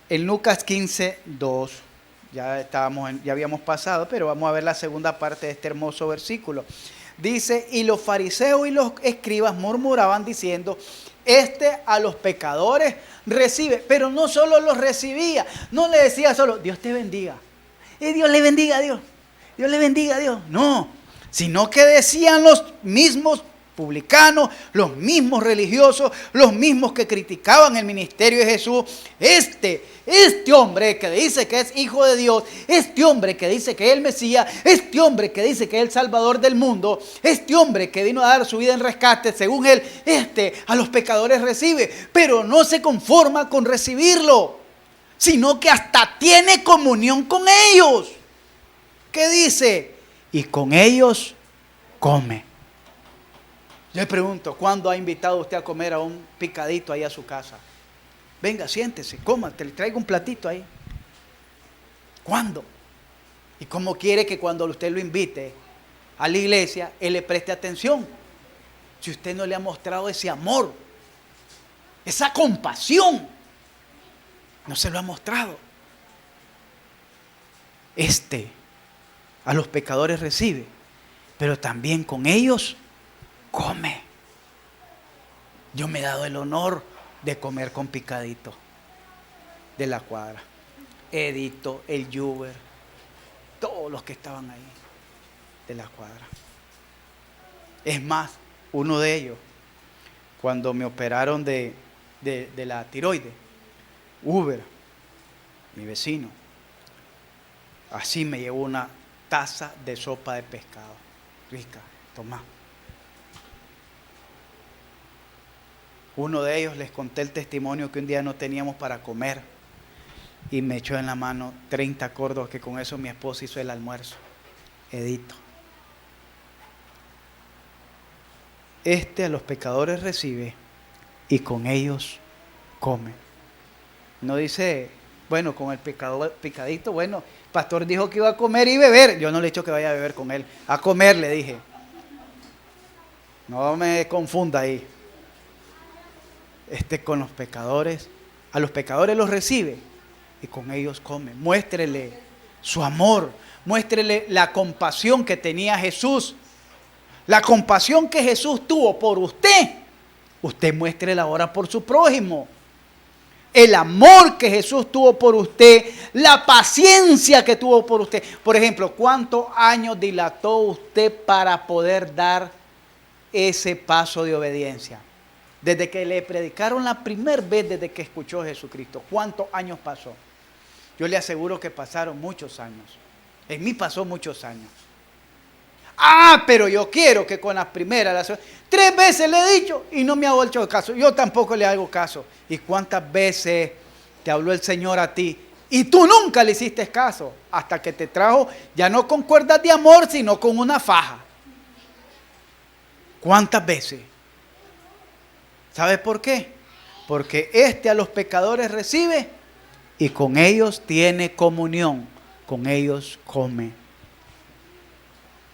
En Lucas 15, 2. Ya habíamos pasado, pero vamos a ver la segunda parte de este hermoso versículo. Dice, y los fariseos y los escribas murmuraban diciendo, a los pecadores recibe, pero no solo los recibía, no le decía solo, Dios te bendiga, y Dios le bendiga a Dios, Dios le bendiga a Dios, no, sino que decían los mismos publicanos, los mismos religiosos, los mismos que criticaban el ministerio de Jesús, este hombre que dice que es hijo de Dios, este hombre que dice que es el Mesías, este hombre que dice que es el Salvador del mundo, este hombre que vino a dar su vida en rescate, según él, a los pecadores recibe, pero no se conforma con recibirlo, sino que hasta tiene comunión con ellos. ¿Qué dice? Y con ellos come. Yo le pregunto, ¿cuándo ha invitado usted a comer a un picadito ahí a su casa? Venga, siéntese, coma, te le traigo un platito ahí. ¿Cuándo? ¿Y cómo quiere que cuando usted lo invite a la iglesia, él le preste atención? Si usted no le ha mostrado ese amor, esa compasión, no se lo ha mostrado. A los pecadores recibe, pero también con ellos come. Yo me he dado el honor de comer con Picadito de la cuadra, Edito, el Juber, todos los que estaban ahí de la cuadra. Es más, uno de ellos, cuando me operaron de la tiroides, Uber, mi vecino, así me llevó una taza de sopa de pescado, rica, tomá. Uno de ellos les conté el testimonio que un día no teníamos para comer y me echó en la mano 30 córdobas, que con eso mi esposa hizo el almuerzo. Edito. A los pecadores recibe y con ellos come. No dice, bueno, con el picadito, bueno, el pastor dijo que iba a comer y beber. Yo no le he dicho que vaya a beber con él. A comer le dije. No me confunda ahí. Con los pecadores, a los pecadores los recibe y con ellos come. Muéstrele su amor, muéstrele la compasión que tenía Jesús, la compasión que Jesús tuvo por usted. Usted muéstrele ahora por su prójimo. El amor que Jesús tuvo por usted, la paciencia que tuvo por usted. Por ejemplo, ¿cuántos años dilató usted para poder dar ese paso de obediencia? Desde que le predicaron la primera vez, desde que escuchó a Jesucristo, ¿cuántos años pasó? Yo le aseguro que pasaron muchos años. En mí pasó muchos años. Pero yo quiero que con las primeras, 3 veces le he dicho y no me ha hecho caso. Yo tampoco le hago caso. ¿Y cuántas veces te habló el Señor a ti y tú nunca le hiciste caso? Hasta que te trajo, ya no con cuerdas de amor, sino con una faja. ¿Cuántas veces? ¿Sabes por qué? Porque a los pecadores recibe y con ellos tiene comunión, con ellos come.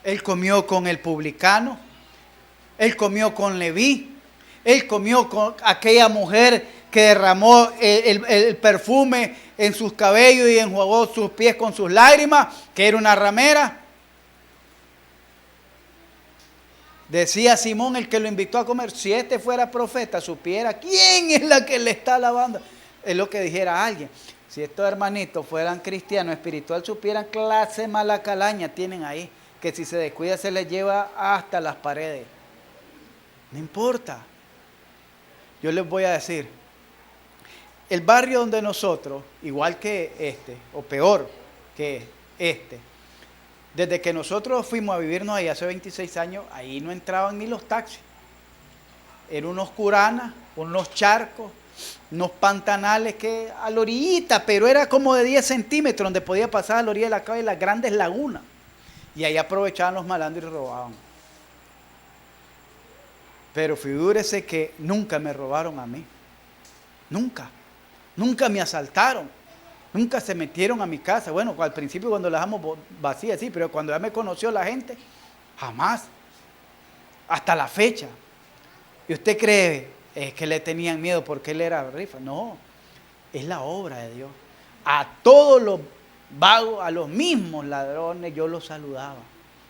Él comió con el publicano, él comió con Leví, él comió con aquella mujer que derramó el perfume en sus cabellos y enjuagó sus pies con sus lágrimas, que era una ramera. Decía Simón, el que lo invitó a comer, si fuera profeta, supiera quién es la que le está alabando. Es lo que dijera alguien. Si estos hermanitos fueran cristianos espiritual, supieran clase mala calaña tienen ahí, que si se descuida se les lleva hasta las paredes. No importa. Yo les voy a decir, el barrio donde nosotros, igual que o peor que desde que nosotros fuimos a vivirnos ahí hace 26 años, ahí no entraban ni los taxis. Eran unos curanas, unos charcos, unos pantanales que a la orillita, pero era como de 10 centímetros, donde podía pasar a la orilla de la calle las grandes lagunas. Y ahí aprovechaban los malandros y robaban. Pero figúrese que nunca me robaron a mí. Nunca. Nunca me asaltaron. Nunca se metieron a mi casa. Bueno, al principio cuando la dejamos vacía, sí, pero cuando ya me conoció la gente, jamás. Hasta la fecha. ¿Y usted cree que le tenían miedo porque él era rifa? No, es la obra de Dios. A todos los vagos, a los mismos ladrones, yo los saludaba.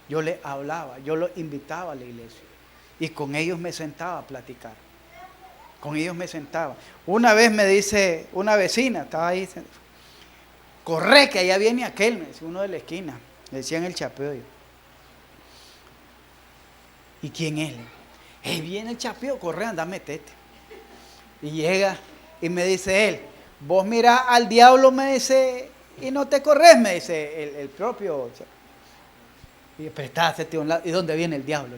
Yo les hablaba, yo los invitaba a la iglesia. Y con ellos me sentaba a platicar. Con ellos me sentaba. Una vez me dice una vecina, estaba ahí, corre que allá viene aquel, me decía uno de la esquina, le decían el chapeo. ¿Y quién es? Viene el chapeo, corre, anda, metete. Y llega y me dice él, vos mirá al diablo, me dice, y no te corres, me dice el propio. Y prestá, hacete a un lado. ¿Y dónde viene el diablo?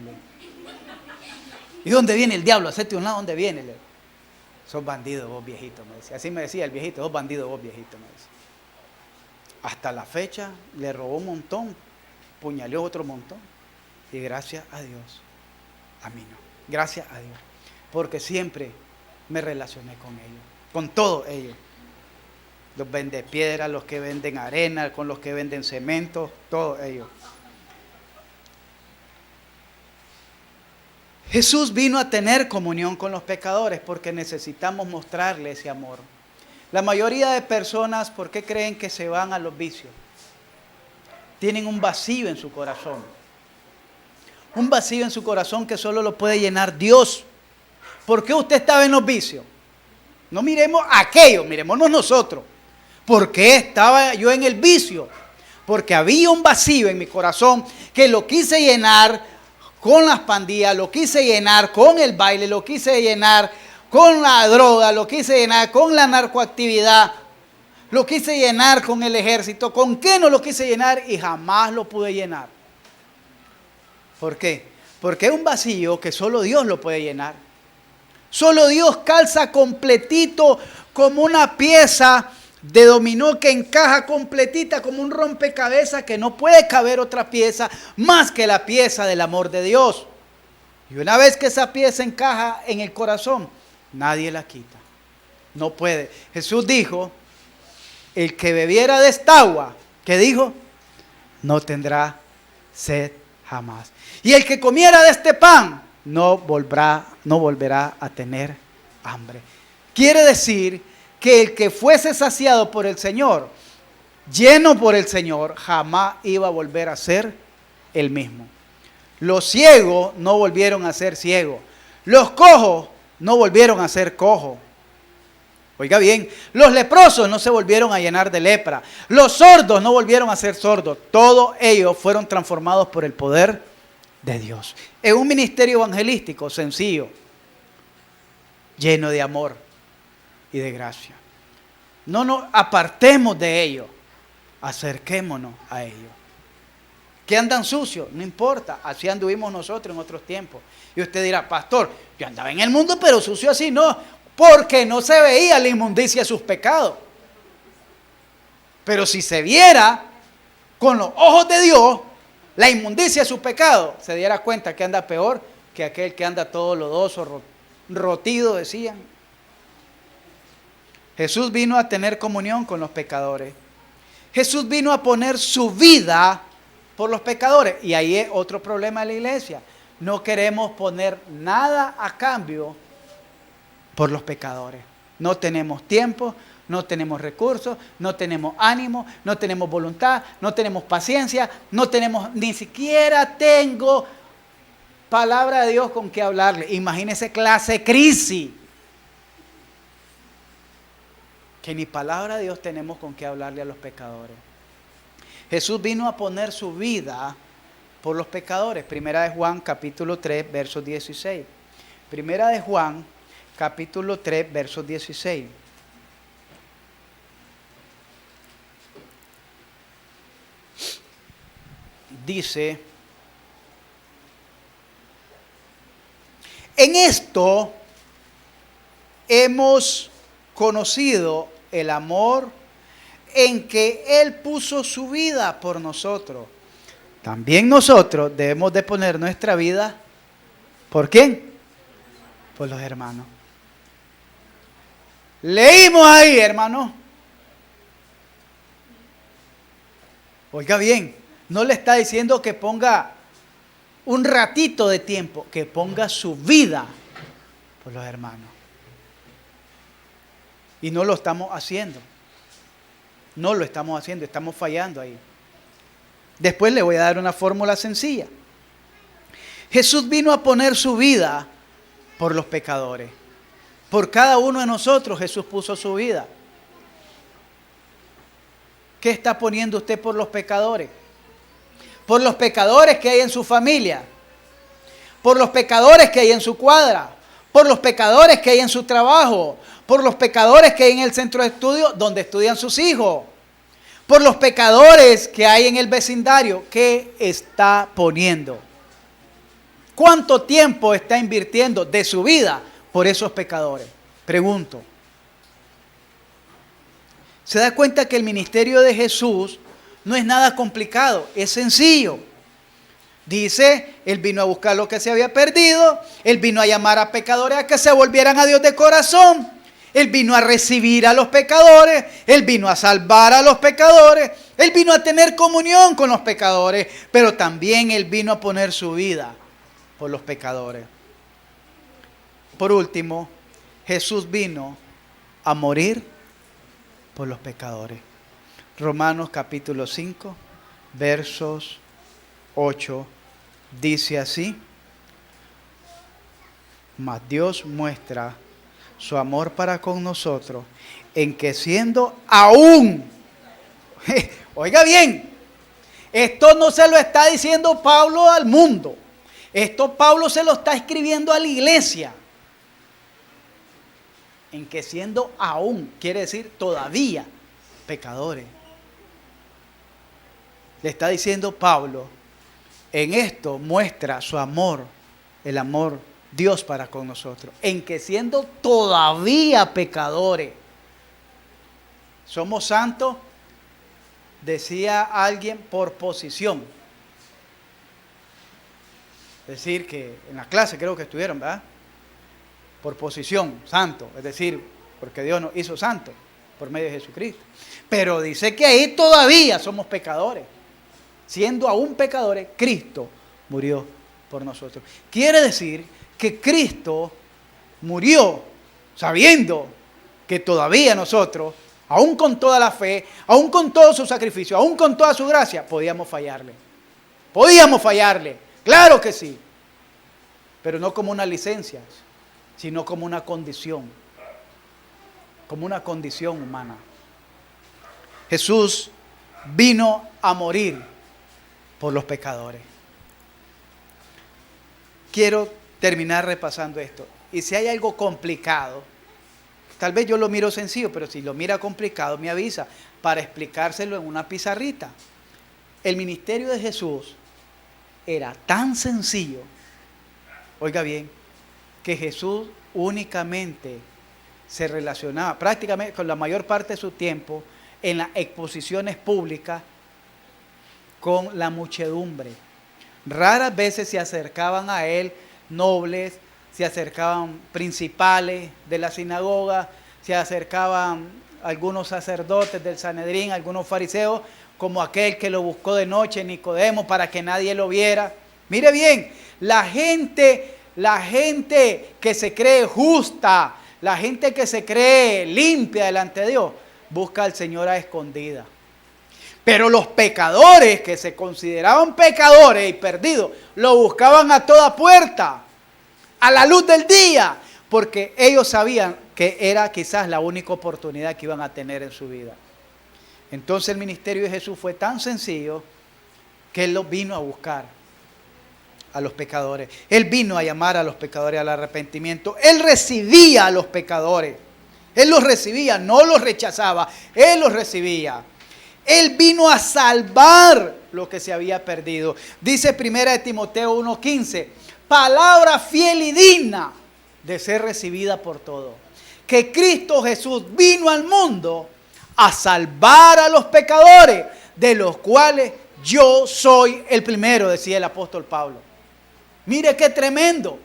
¿Y dónde viene el diablo? Hacete a un lado, ¿dónde viene? Sos bandido vos, viejito, me decía. Así me decía el viejito, sos bandido vos, viejito, me decía. Hasta la fecha le robó un montón, puñaleó otro montón. Y gracias a Dios, a mí no. Gracias a Dios. Porque siempre me relacioné con ellos. con todos ellos. Los vende piedra, los que venden arena, con los que venden cemento, todos ellos. Jesús vino a tener comunión con los pecadores porque necesitamos mostrarle ese amor. La mayoría de personas, ¿por qué creen que se van a los vicios? Tienen un vacío en su corazón. Un vacío en su corazón que solo lo puede llenar Dios. ¿Por qué usted estaba en los vicios? No miremos aquello, miremonos nosotros. ¿Por qué estaba yo en el vicio? Porque había un vacío en mi corazón que lo quise llenar con las pandillas, lo quise llenar con el baile, lo quise llenar con la droga, lo quise llenar con la narcoactividad, lo quise llenar con el ejército. ¿Con qué no lo quise llenar? Y jamás lo pude llenar. ¿Por qué? Porque es un vacío que solo Dios lo puede llenar. Solo Dios calza completito como una pieza de dominó que encaja completita como un rompecabezas que no puede caber otra pieza más que la pieza del amor de Dios. Y una vez que esa pieza encaja en el corazón, nadie la quita. No puede. Jesús dijo, el que bebiera de esta agua, ¿qué dijo? No tendrá sed jamás. Y el que comiera de este pan, no volverá a tener hambre. Quiere decir que el que fuese saciado por el Señor, lleno por el Señor, jamás iba a volver a ser el mismo. Los ciegos no volvieron a ser ciegos. Los cojos no volvieron a ser cojos. Oiga bien, los leprosos no se volvieron a llenar de lepra. Los sordos no volvieron a ser sordos. Todos ellos fueron transformados por el poder de Dios. Es un ministerio evangelístico sencillo, lleno de amor y de gracia. No nos apartemos de ellos, acerquémonos a ellos. ¿Que andan sucios? No importa, así anduvimos nosotros en otros tiempos. Y usted dirá, pastor, yo andaba en el mundo pero sucio así. No, porque no se veía la inmundicia de sus pecados. Pero si se viera con los ojos de Dios la inmundicia de sus pecados, se diera cuenta que anda peor que aquel que anda todo lodoso, rotido, decían. Jesús vino a tener comunión con los pecadores. Jesús vino a poner su vida por los pecadores. Y ahí es otro problema de la iglesia. No queremos poner nada a cambio por los pecadores. No tenemos tiempo, no tenemos recursos, no tenemos ánimo, no tenemos voluntad, no tenemos paciencia, no tenemos, ni siquiera tengo palabra de Dios con que hablarle. Imagínese clase de crisis. Que ni palabra de Dios tenemos con que hablarle a los pecadores. Jesús vino a poner su vida por los pecadores. Primera de Juan, capítulo 3, versos 16. Primera de Juan, capítulo 3, versos 16. Dice, en esto hemos conocido el amor en que Él puso su vida por nosotros. También nosotros debemos de poner nuestra vida, ¿por quién? Por los hermanos. Leímos ahí, hermano. Oiga bien, no le está diciendo que ponga un ratito de tiempo, que ponga su vida por los hermanos. Y no lo estamos haciendo. No lo estamos haciendo, estamos fallando ahí. Después le voy a dar una fórmula sencilla. Jesús vino a poner su vida por los pecadores. Por cada uno de nosotros Jesús puso su vida. ¿Qué está poniendo usted por los pecadores? Por los pecadores que hay en su familia. Por los pecadores que hay en su cuadra. Por los pecadores que hay en su trabajo. Por los pecadores que hay en el centro de estudio donde estudian sus hijos. Por los pecadores que hay en el vecindario. ¿Qué está poniendo? ¿Cuánto tiempo está invirtiendo de su vida por esos pecadores? Pregunto. ¿Se da cuenta que el ministerio de Jesús no es nada complicado? Es sencillo. Dice, Él vino a buscar lo que se había perdido. Él vino a llamar a pecadores a que se volvieran a Dios de corazón. Él vino a recibir a los pecadores, Él vino a salvar a los pecadores, Él vino a tener comunión con los pecadores, pero también Él vino a poner su vida por los pecadores. Por último, Jesús vino a morir por los pecadores. Romanos capítulo 5, versos 8, dice así: mas Dios muestra su amor para con nosotros en que siendo aún, oiga bien, esto no se lo está diciendo Pablo al mundo, esto Pablo se lo está escribiendo a la iglesia. En que siendo aún, quiere decir todavía pecadores. Le está diciendo Pablo, en esto muestra su amor, el amor Dios para con nosotros, en que siendo todavía pecadores, somos santos, decía alguien, por posición. Es decir, que en la clase creo que estuvieron, ¿verdad? Por posición, santo, es decir, porque Dios nos hizo santos por medio de Jesucristo. Pero dice que ahí todavía somos pecadores. Siendo aún pecadores, Cristo murió por nosotros. Quiere decir que Cristo murió sabiendo que todavía nosotros, aún con toda la fe, aún con todo su sacrificio, aún con toda su gracia, podíamos fallarle. Podíamos fallarle, claro que sí, pero no como una licencia, sino como una condición humana. Jesús vino a morir por los pecadores. Quiero terminar repasando esto. Y si hay algo complicado, tal vez yo lo miro sencillo, pero si lo mira complicado, me avisa para explicárselo en una pizarrita. El ministerio de Jesús era tan sencillo, oiga bien, que Jesús únicamente se relacionaba prácticamente con la mayor parte de su tiempo en las exposiciones públicas con la muchedumbre. Raras veces se acercaban a él nobles, se acercaban principales de la sinagoga, se acercaban algunos sacerdotes del Sanedrín, algunos fariseos, como aquel que lo buscó de noche, Nicodemo, para que nadie lo viera. Mire bien, la gente que se cree justa, la gente que se cree limpia delante de Dios, busca al Señor a escondidas. Pero los pecadores que se consideraban pecadores y perdidos, lo buscaban a toda puerta, a la luz del día, porque ellos sabían que era quizás la única oportunidad que iban a tener en su vida. Entonces el ministerio de Jesús fue tan sencillo que Él los vino a buscar a los pecadores. Él vino a llamar a los pecadores al arrepentimiento. Él recibía a los pecadores. Él los recibía, no los rechazaba. Él los recibía. Él vino a salvar lo que se había perdido. Dice 1 Timoteo 1:15, palabra fiel y digna de ser recibida por todos. Que Cristo Jesús vino al mundo a salvar a los pecadores, de los cuales yo soy el primero, decía el apóstol Pablo. Mire qué tremendo.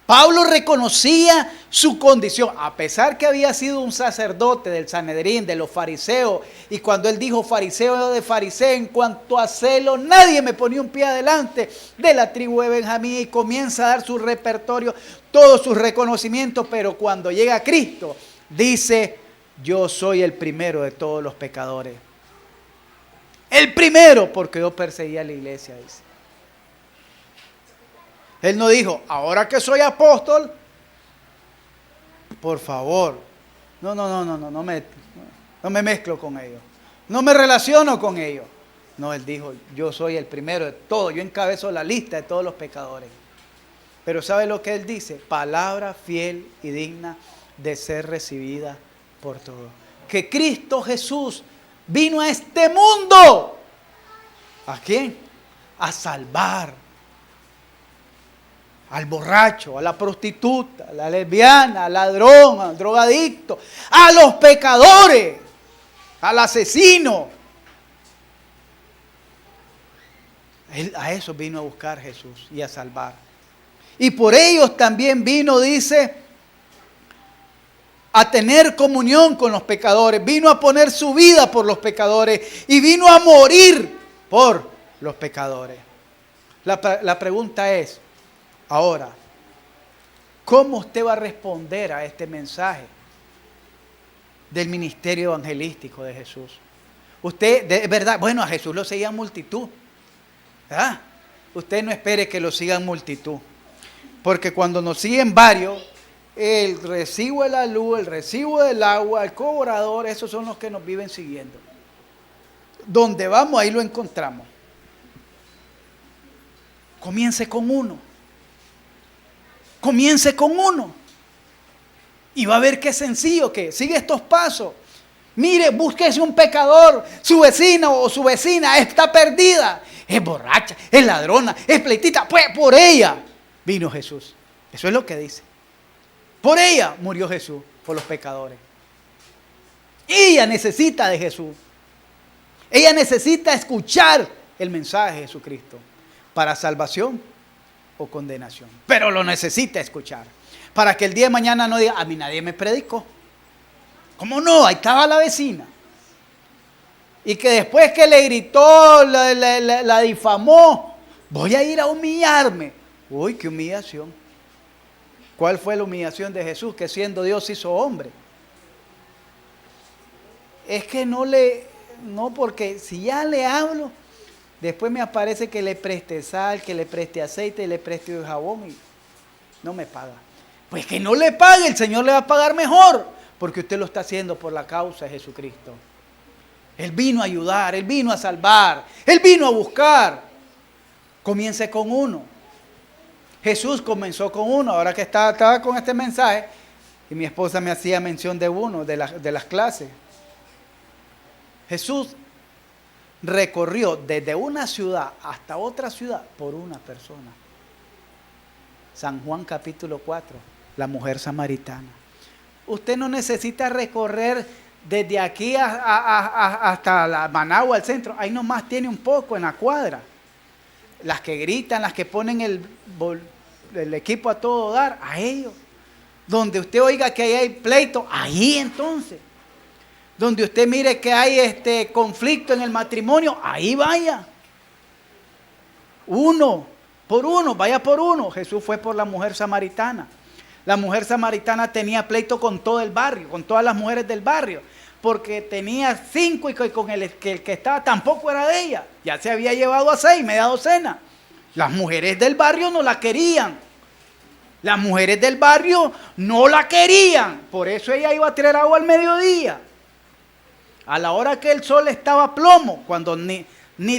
Pablo reconocía su condición, a pesar que había sido un sacerdote del Sanedrín, de los fariseos, y cuando él dijo fariseo de fariseo, en cuanto a celo, nadie me ponía un pie adelante, de la tribu de Benjamín, y comienza a dar su repertorio, todos sus reconocimientos, pero cuando llega Cristo, dice, yo soy el primero de todos los pecadores. El primero, porque yo perseguía a la iglesia, dice. Él no dijo, ahora que soy apóstol, por favor, no me mezclo con ellos, no me relaciono con ellos. No, él dijo, yo soy el primero de todos, yo encabezo la lista de todos los pecadores. Pero ¿sabe lo que él dice? Palabra fiel y digna de ser recibida por todos. Que Cristo Jesús vino a este mundo. ¿A quién? A salvar. Al borracho, a la prostituta, a la lesbiana, al ladrón, al drogadicto, a los pecadores, al asesino. A eso vino a buscar Jesús y a salvar. Y por ellos también vino, dice, a tener comunión con los pecadores, vino a poner su vida por los pecadores y vino a morir por los pecadores. La pregunta es, ahora, ¿cómo usted va a responder a este mensaje del ministerio evangelístico de Jesús? Usted, de verdad, bueno, a Jesús lo seguía multitud, ¿verdad? Usted no espere que lo sigan multitud, porque cuando nos siguen varios, el recibo de la luz, el recibo del agua, el cobrador, esos son los que nos viven siguiendo. Donde vamos, ahí lo encontramos. Comience con uno. Comience con uno. Y va a ver qué sencillo que sigue estos pasos. Mire, búsquese un pecador. Su vecino o su vecina está perdida. Es borracha, es ladrona, es pleitita. Pues por ella vino Jesús. Eso es lo que dice. Por ella murió Jesús, por los pecadores. Ella necesita de Jesús. Ella necesita escuchar el mensaje de Jesucristo para salvación o condenación. Pero lo necesita escuchar. Para que el día de mañana no diga, a mí nadie me predicó. ¿Cómo no? Ahí estaba la vecina. Y que después que le gritó, la difamó, voy a ir a humillarme. Uy, qué humillación. ¿Cuál fue la humillación de Jesús? Que siendo Dios hizo hombre. Es que no, porque si ya le hablo, después me aparece que le preste sal, que le preste aceite, le preste jabón y no me paga. Pues que no le pague, el Señor le va a pagar mejor, porque usted lo está haciendo por la causa de Jesucristo. Él vino a ayudar, Él vino a salvar, Él vino a buscar. Comience con uno. Jesús comenzó con uno. Ahora que estaba con este mensaje, y mi esposa me hacía mención de uno, de las clases. Jesús recorrió desde una ciudad hasta otra ciudad por una persona. San Juan capítulo 4, la mujer samaritana. Usted no necesita recorrer desde aquí hasta la Managua, al centro. Ahí nomás tiene un poco en la cuadra. Las que gritan, las que ponen el equipo a todo dar, a ellos. Donde usted oiga que ahí hay pleito, ahí entonces. Donde usted mire que hay conflicto en el matrimonio, ahí vaya. Uno por uno, vaya por uno. Jesús fue por la mujer samaritana. La mujer samaritana tenía pleito con todo el barrio, con todas las mujeres del barrio, porque tenía 5 y con el que estaba tampoco era de ella. Ya se había llevado a 6, media docena. Las mujeres del barrio no la querían. Las mujeres del barrio no la querían. Por eso ella iba a traer agua al mediodía. A la hora que el sol estaba a plomo, cuando ni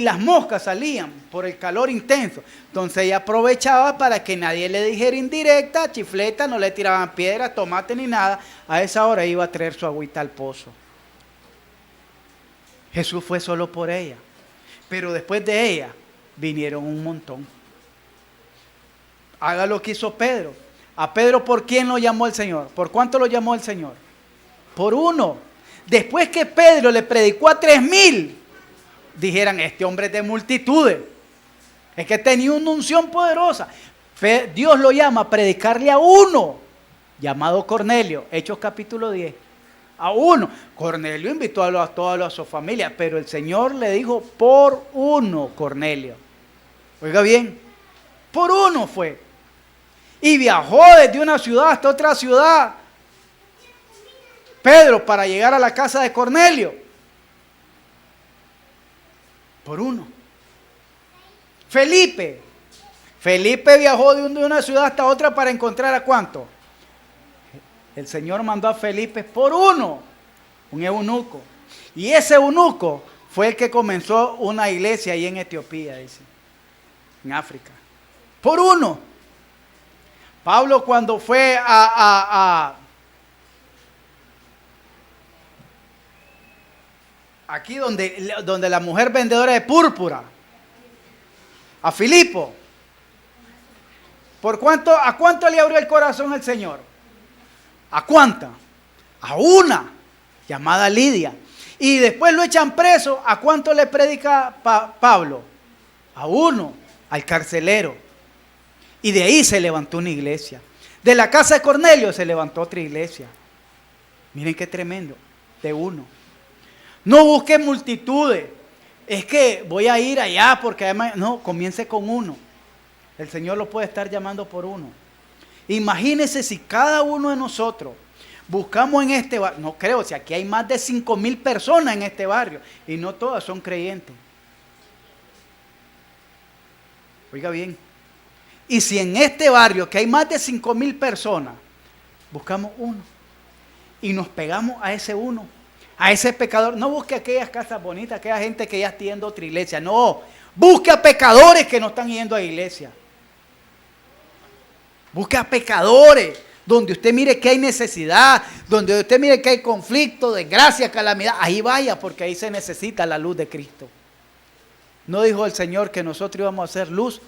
las moscas salían por el calor intenso. Entonces ella aprovechaba para que nadie le dijera indirecta, chifleta, no le tiraban piedras, tomate ni nada. A esa hora iba a traer su agüita al pozo. Jesús fue solo por ella. Pero después de ella vinieron un montón. Haga lo que hizo Pedro. A Pedro, ¿por quién lo llamó el Señor? ¿Por cuánto lo llamó el Señor? Por uno. Después que Pedro le predicó a 3,000, dijeran, este hombre es de multitudes. Es que tenía una unción poderosa. Dios lo llama a predicarle a uno, llamado Cornelio, Hechos capítulo 10. A uno. Cornelio invitó a toda su familia, pero el Señor le dijo, por uno, Cornelio. Oiga bien, por uno fue. Y viajó desde una ciudad hasta otra ciudad, Pedro, para llegar a la casa de Cornelio. Por uno. Felipe viajó de una ciudad hasta otra para encontrar a ¿cuánto? El Señor mandó a Felipe por uno, un eunuco. Y ese eunuco fue el que comenzó una iglesia ahí en Etiopía, dice, en África. Por uno. Pablo cuando fue aquí donde la mujer vendedora de púrpura, a Filipo, ¿a cuánto le abrió el corazón el Señor? ¿A cuánta? A una, llamada Lidia. Y después lo echan preso. ¿A cuánto le predica Pablo? A uno, al carcelero. Y de ahí se levantó una iglesia. De la casa de Cornelio se levantó otra iglesia. Miren qué tremendo, de uno. No busque multitudes. Es que voy a ir allá porque además, no, comience con uno. El Señor lo puede estar llamando por uno. Imagínense si cada uno de nosotros buscamos en este barrio, no creo, si aquí hay más de 5,000 personas en este barrio y no todas son creyentes. Oiga bien, y si en este barrio que hay más de 5,000 personas, buscamos uno y nos pegamos a ese uno, a ese pecador, no busque aquellas casas bonitas, aquella gente que ya está yendo a otra iglesia, no, busque a pecadores que no están yendo a iglesia. Busque a pecadores, donde usted mire que hay necesidad, donde usted mire que hay conflicto, desgracia, calamidad, ahí vaya, porque ahí se necesita la luz de Cristo. ¿No dijo el Señor que nosotros íbamos a hacer luz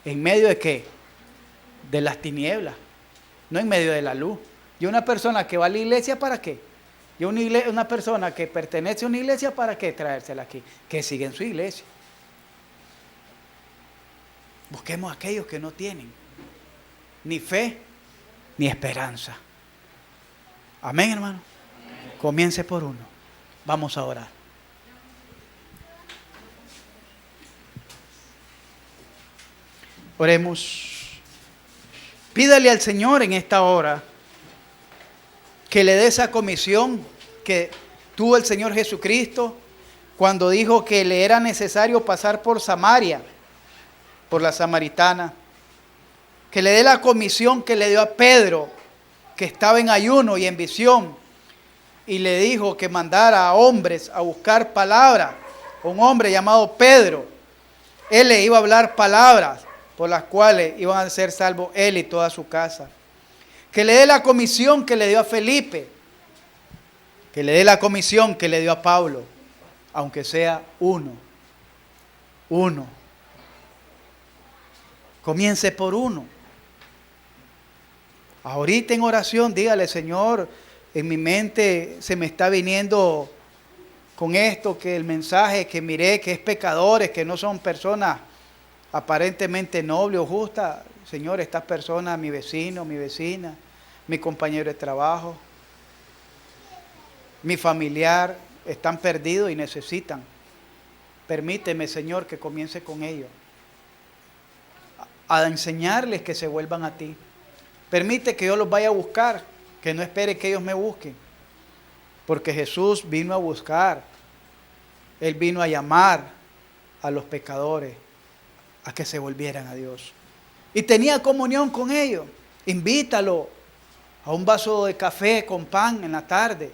en medio de qué? De las tinieblas, no en medio de la luz. Y una persona que va a la iglesia, ¿para qué? Y una persona que pertenece a una iglesia, ¿para qué traérsela aquí? Que siga en su iglesia. Busquemos a aquellos que no tienen ni fe, ni esperanza. Amén, hermano. Amén. Comience por uno. Vamos a orar. Oremos. Pídale al Señor en esta hora que le dé esa comisión que tuvo el Señor Jesucristo cuando dijo que le era necesario pasar por Samaria, por la samaritana. Que le dé la comisión que le dio a Pedro, que estaba en ayuno y en visión, y le dijo que mandara a hombres a buscar palabras. Un hombre llamado Pedro, él le iba a hablar palabras por las cuales iban a ser salvos él y toda su casa. Que le dé la comisión que le dio a Felipe, que le dé la comisión que le dio a Pablo, aunque sea uno. Comience por uno. Ahorita en oración, dígale, Señor, en mi mente se me está viniendo con esto, que el mensaje que miré, que es pecadores, que no son personas aparentemente nobles o justas. Señor, estas personas, mi vecino, mi vecina, mi compañero de trabajo, mi familiar, están perdidos y necesitan. Permíteme, Señor, que comience con ellos, a enseñarles que se vuelvan a ti. Permite que yo los vaya a buscar, que no espere que ellos me busquen. Porque Jesús vino a buscar, Él vino a llamar a los pecadores a que se volvieran a Dios. Y tenía comunión con ellos. Invítalo a un vaso de café con pan en la tarde.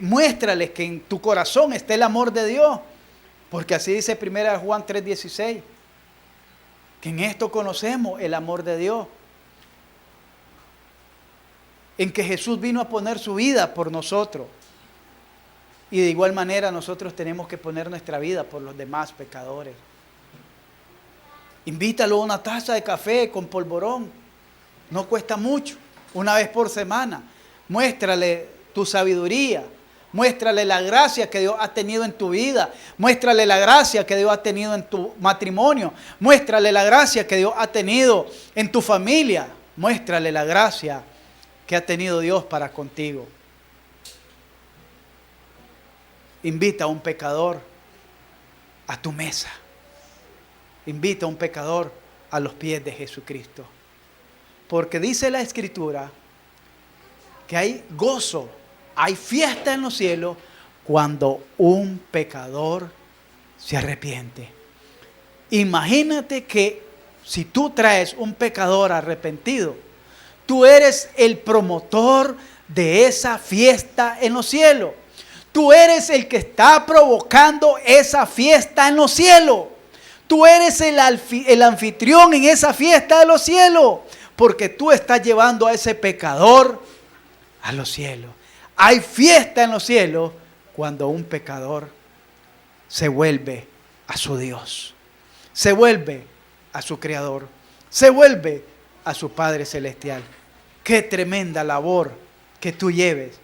Muéstrales que en tu corazón está el amor de Dios. Porque así dice 1 Juan 3:16. Que en esto conocemos el amor de Dios. En que Jesús vino a poner su vida por nosotros. Y de igual manera nosotros tenemos que poner nuestra vida por los demás pecadores. Invítalo a una taza de café con polvorón. No cuesta mucho. Una vez por semana. Muéstrale tu sabiduría. Muéstrale la gracia que Dios ha tenido en tu vida. Muéstrale la gracia que Dios ha tenido en tu matrimonio. Muéstrale la gracia que Dios ha tenido en tu familia. Muéstrale la gracia que ha tenido Dios para contigo. Invita a un pecador a tu mesa. Invita a un pecador a los pies de Jesucristo. Porque dice la Escritura que hay gozo, hay fiesta en los cielos cuando un pecador se arrepiente. Imagínate que si tú traes un pecador arrepentido, tú eres el promotor de esa fiesta en los cielos. Tú eres el que está provocando esa fiesta en los cielos. Tú eres el anfitrión en esa fiesta de los cielos. Porque tú estás llevando a ese pecador a los cielos. Hay fiesta en los cielos cuando un pecador se vuelve a su Dios. Se vuelve a su Creador. Se vuelve a su Padre Celestial. Qué tremenda labor que tú lleves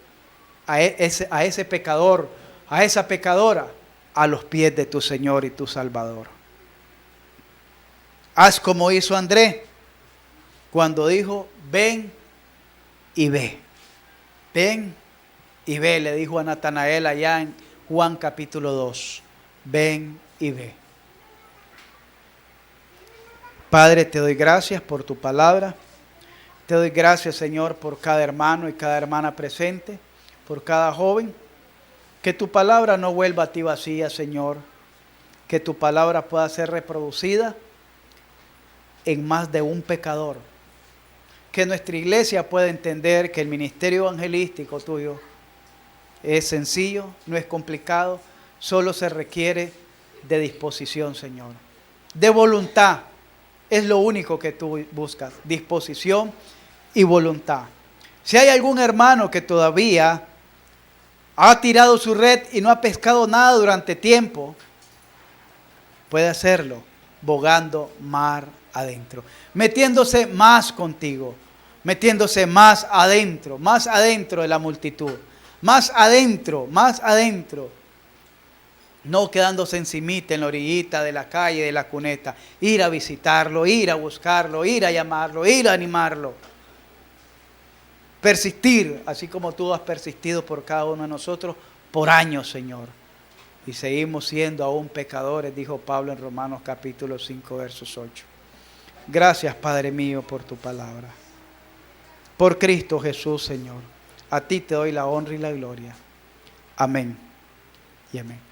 a ese pecador, a esa pecadora, a los pies de tu Señor y tu Salvador. Haz como hizo Andrés cuando dijo, ven y ve. Ven y ve, le dijo a Natanael allá en Juan capítulo 2. Ven y ve. Padre, te doy gracias por tu palabra. Te doy gracias, Señor, por cada hermano y cada hermana presente, por cada joven. Que tu palabra no vuelva a ti vacía, Señor. Que tu palabra pueda ser reproducida en más de un pecador. Que nuestra iglesia pueda entender que el ministerio evangelístico tuyo es sencillo, no es complicado, solo se requiere de disposición, Señor. De voluntad, es lo único que tú buscas, disposición y voluntad. Si hay algún hermano que todavía ha tirado su red y no ha pescado nada durante tiempo, puede hacerlo bogando mar adentro, metiéndose más contigo, metiéndose más adentro de la multitud, más adentro, no quedándose encimita en la orillita de la calle, de la cuneta, ir a visitarlo, ir a buscarlo, ir a llamarlo, ir a animarlo. Persistir, así como tú has persistido por cada uno de nosotros por años, Señor. Y seguimos siendo aún pecadores, dijo Pablo en Romanos capítulo 5, versos 8. Gracias, Padre mío, por tu palabra. Por Cristo Jesús, Señor. A ti te doy la honra y la gloria. Amén y amén.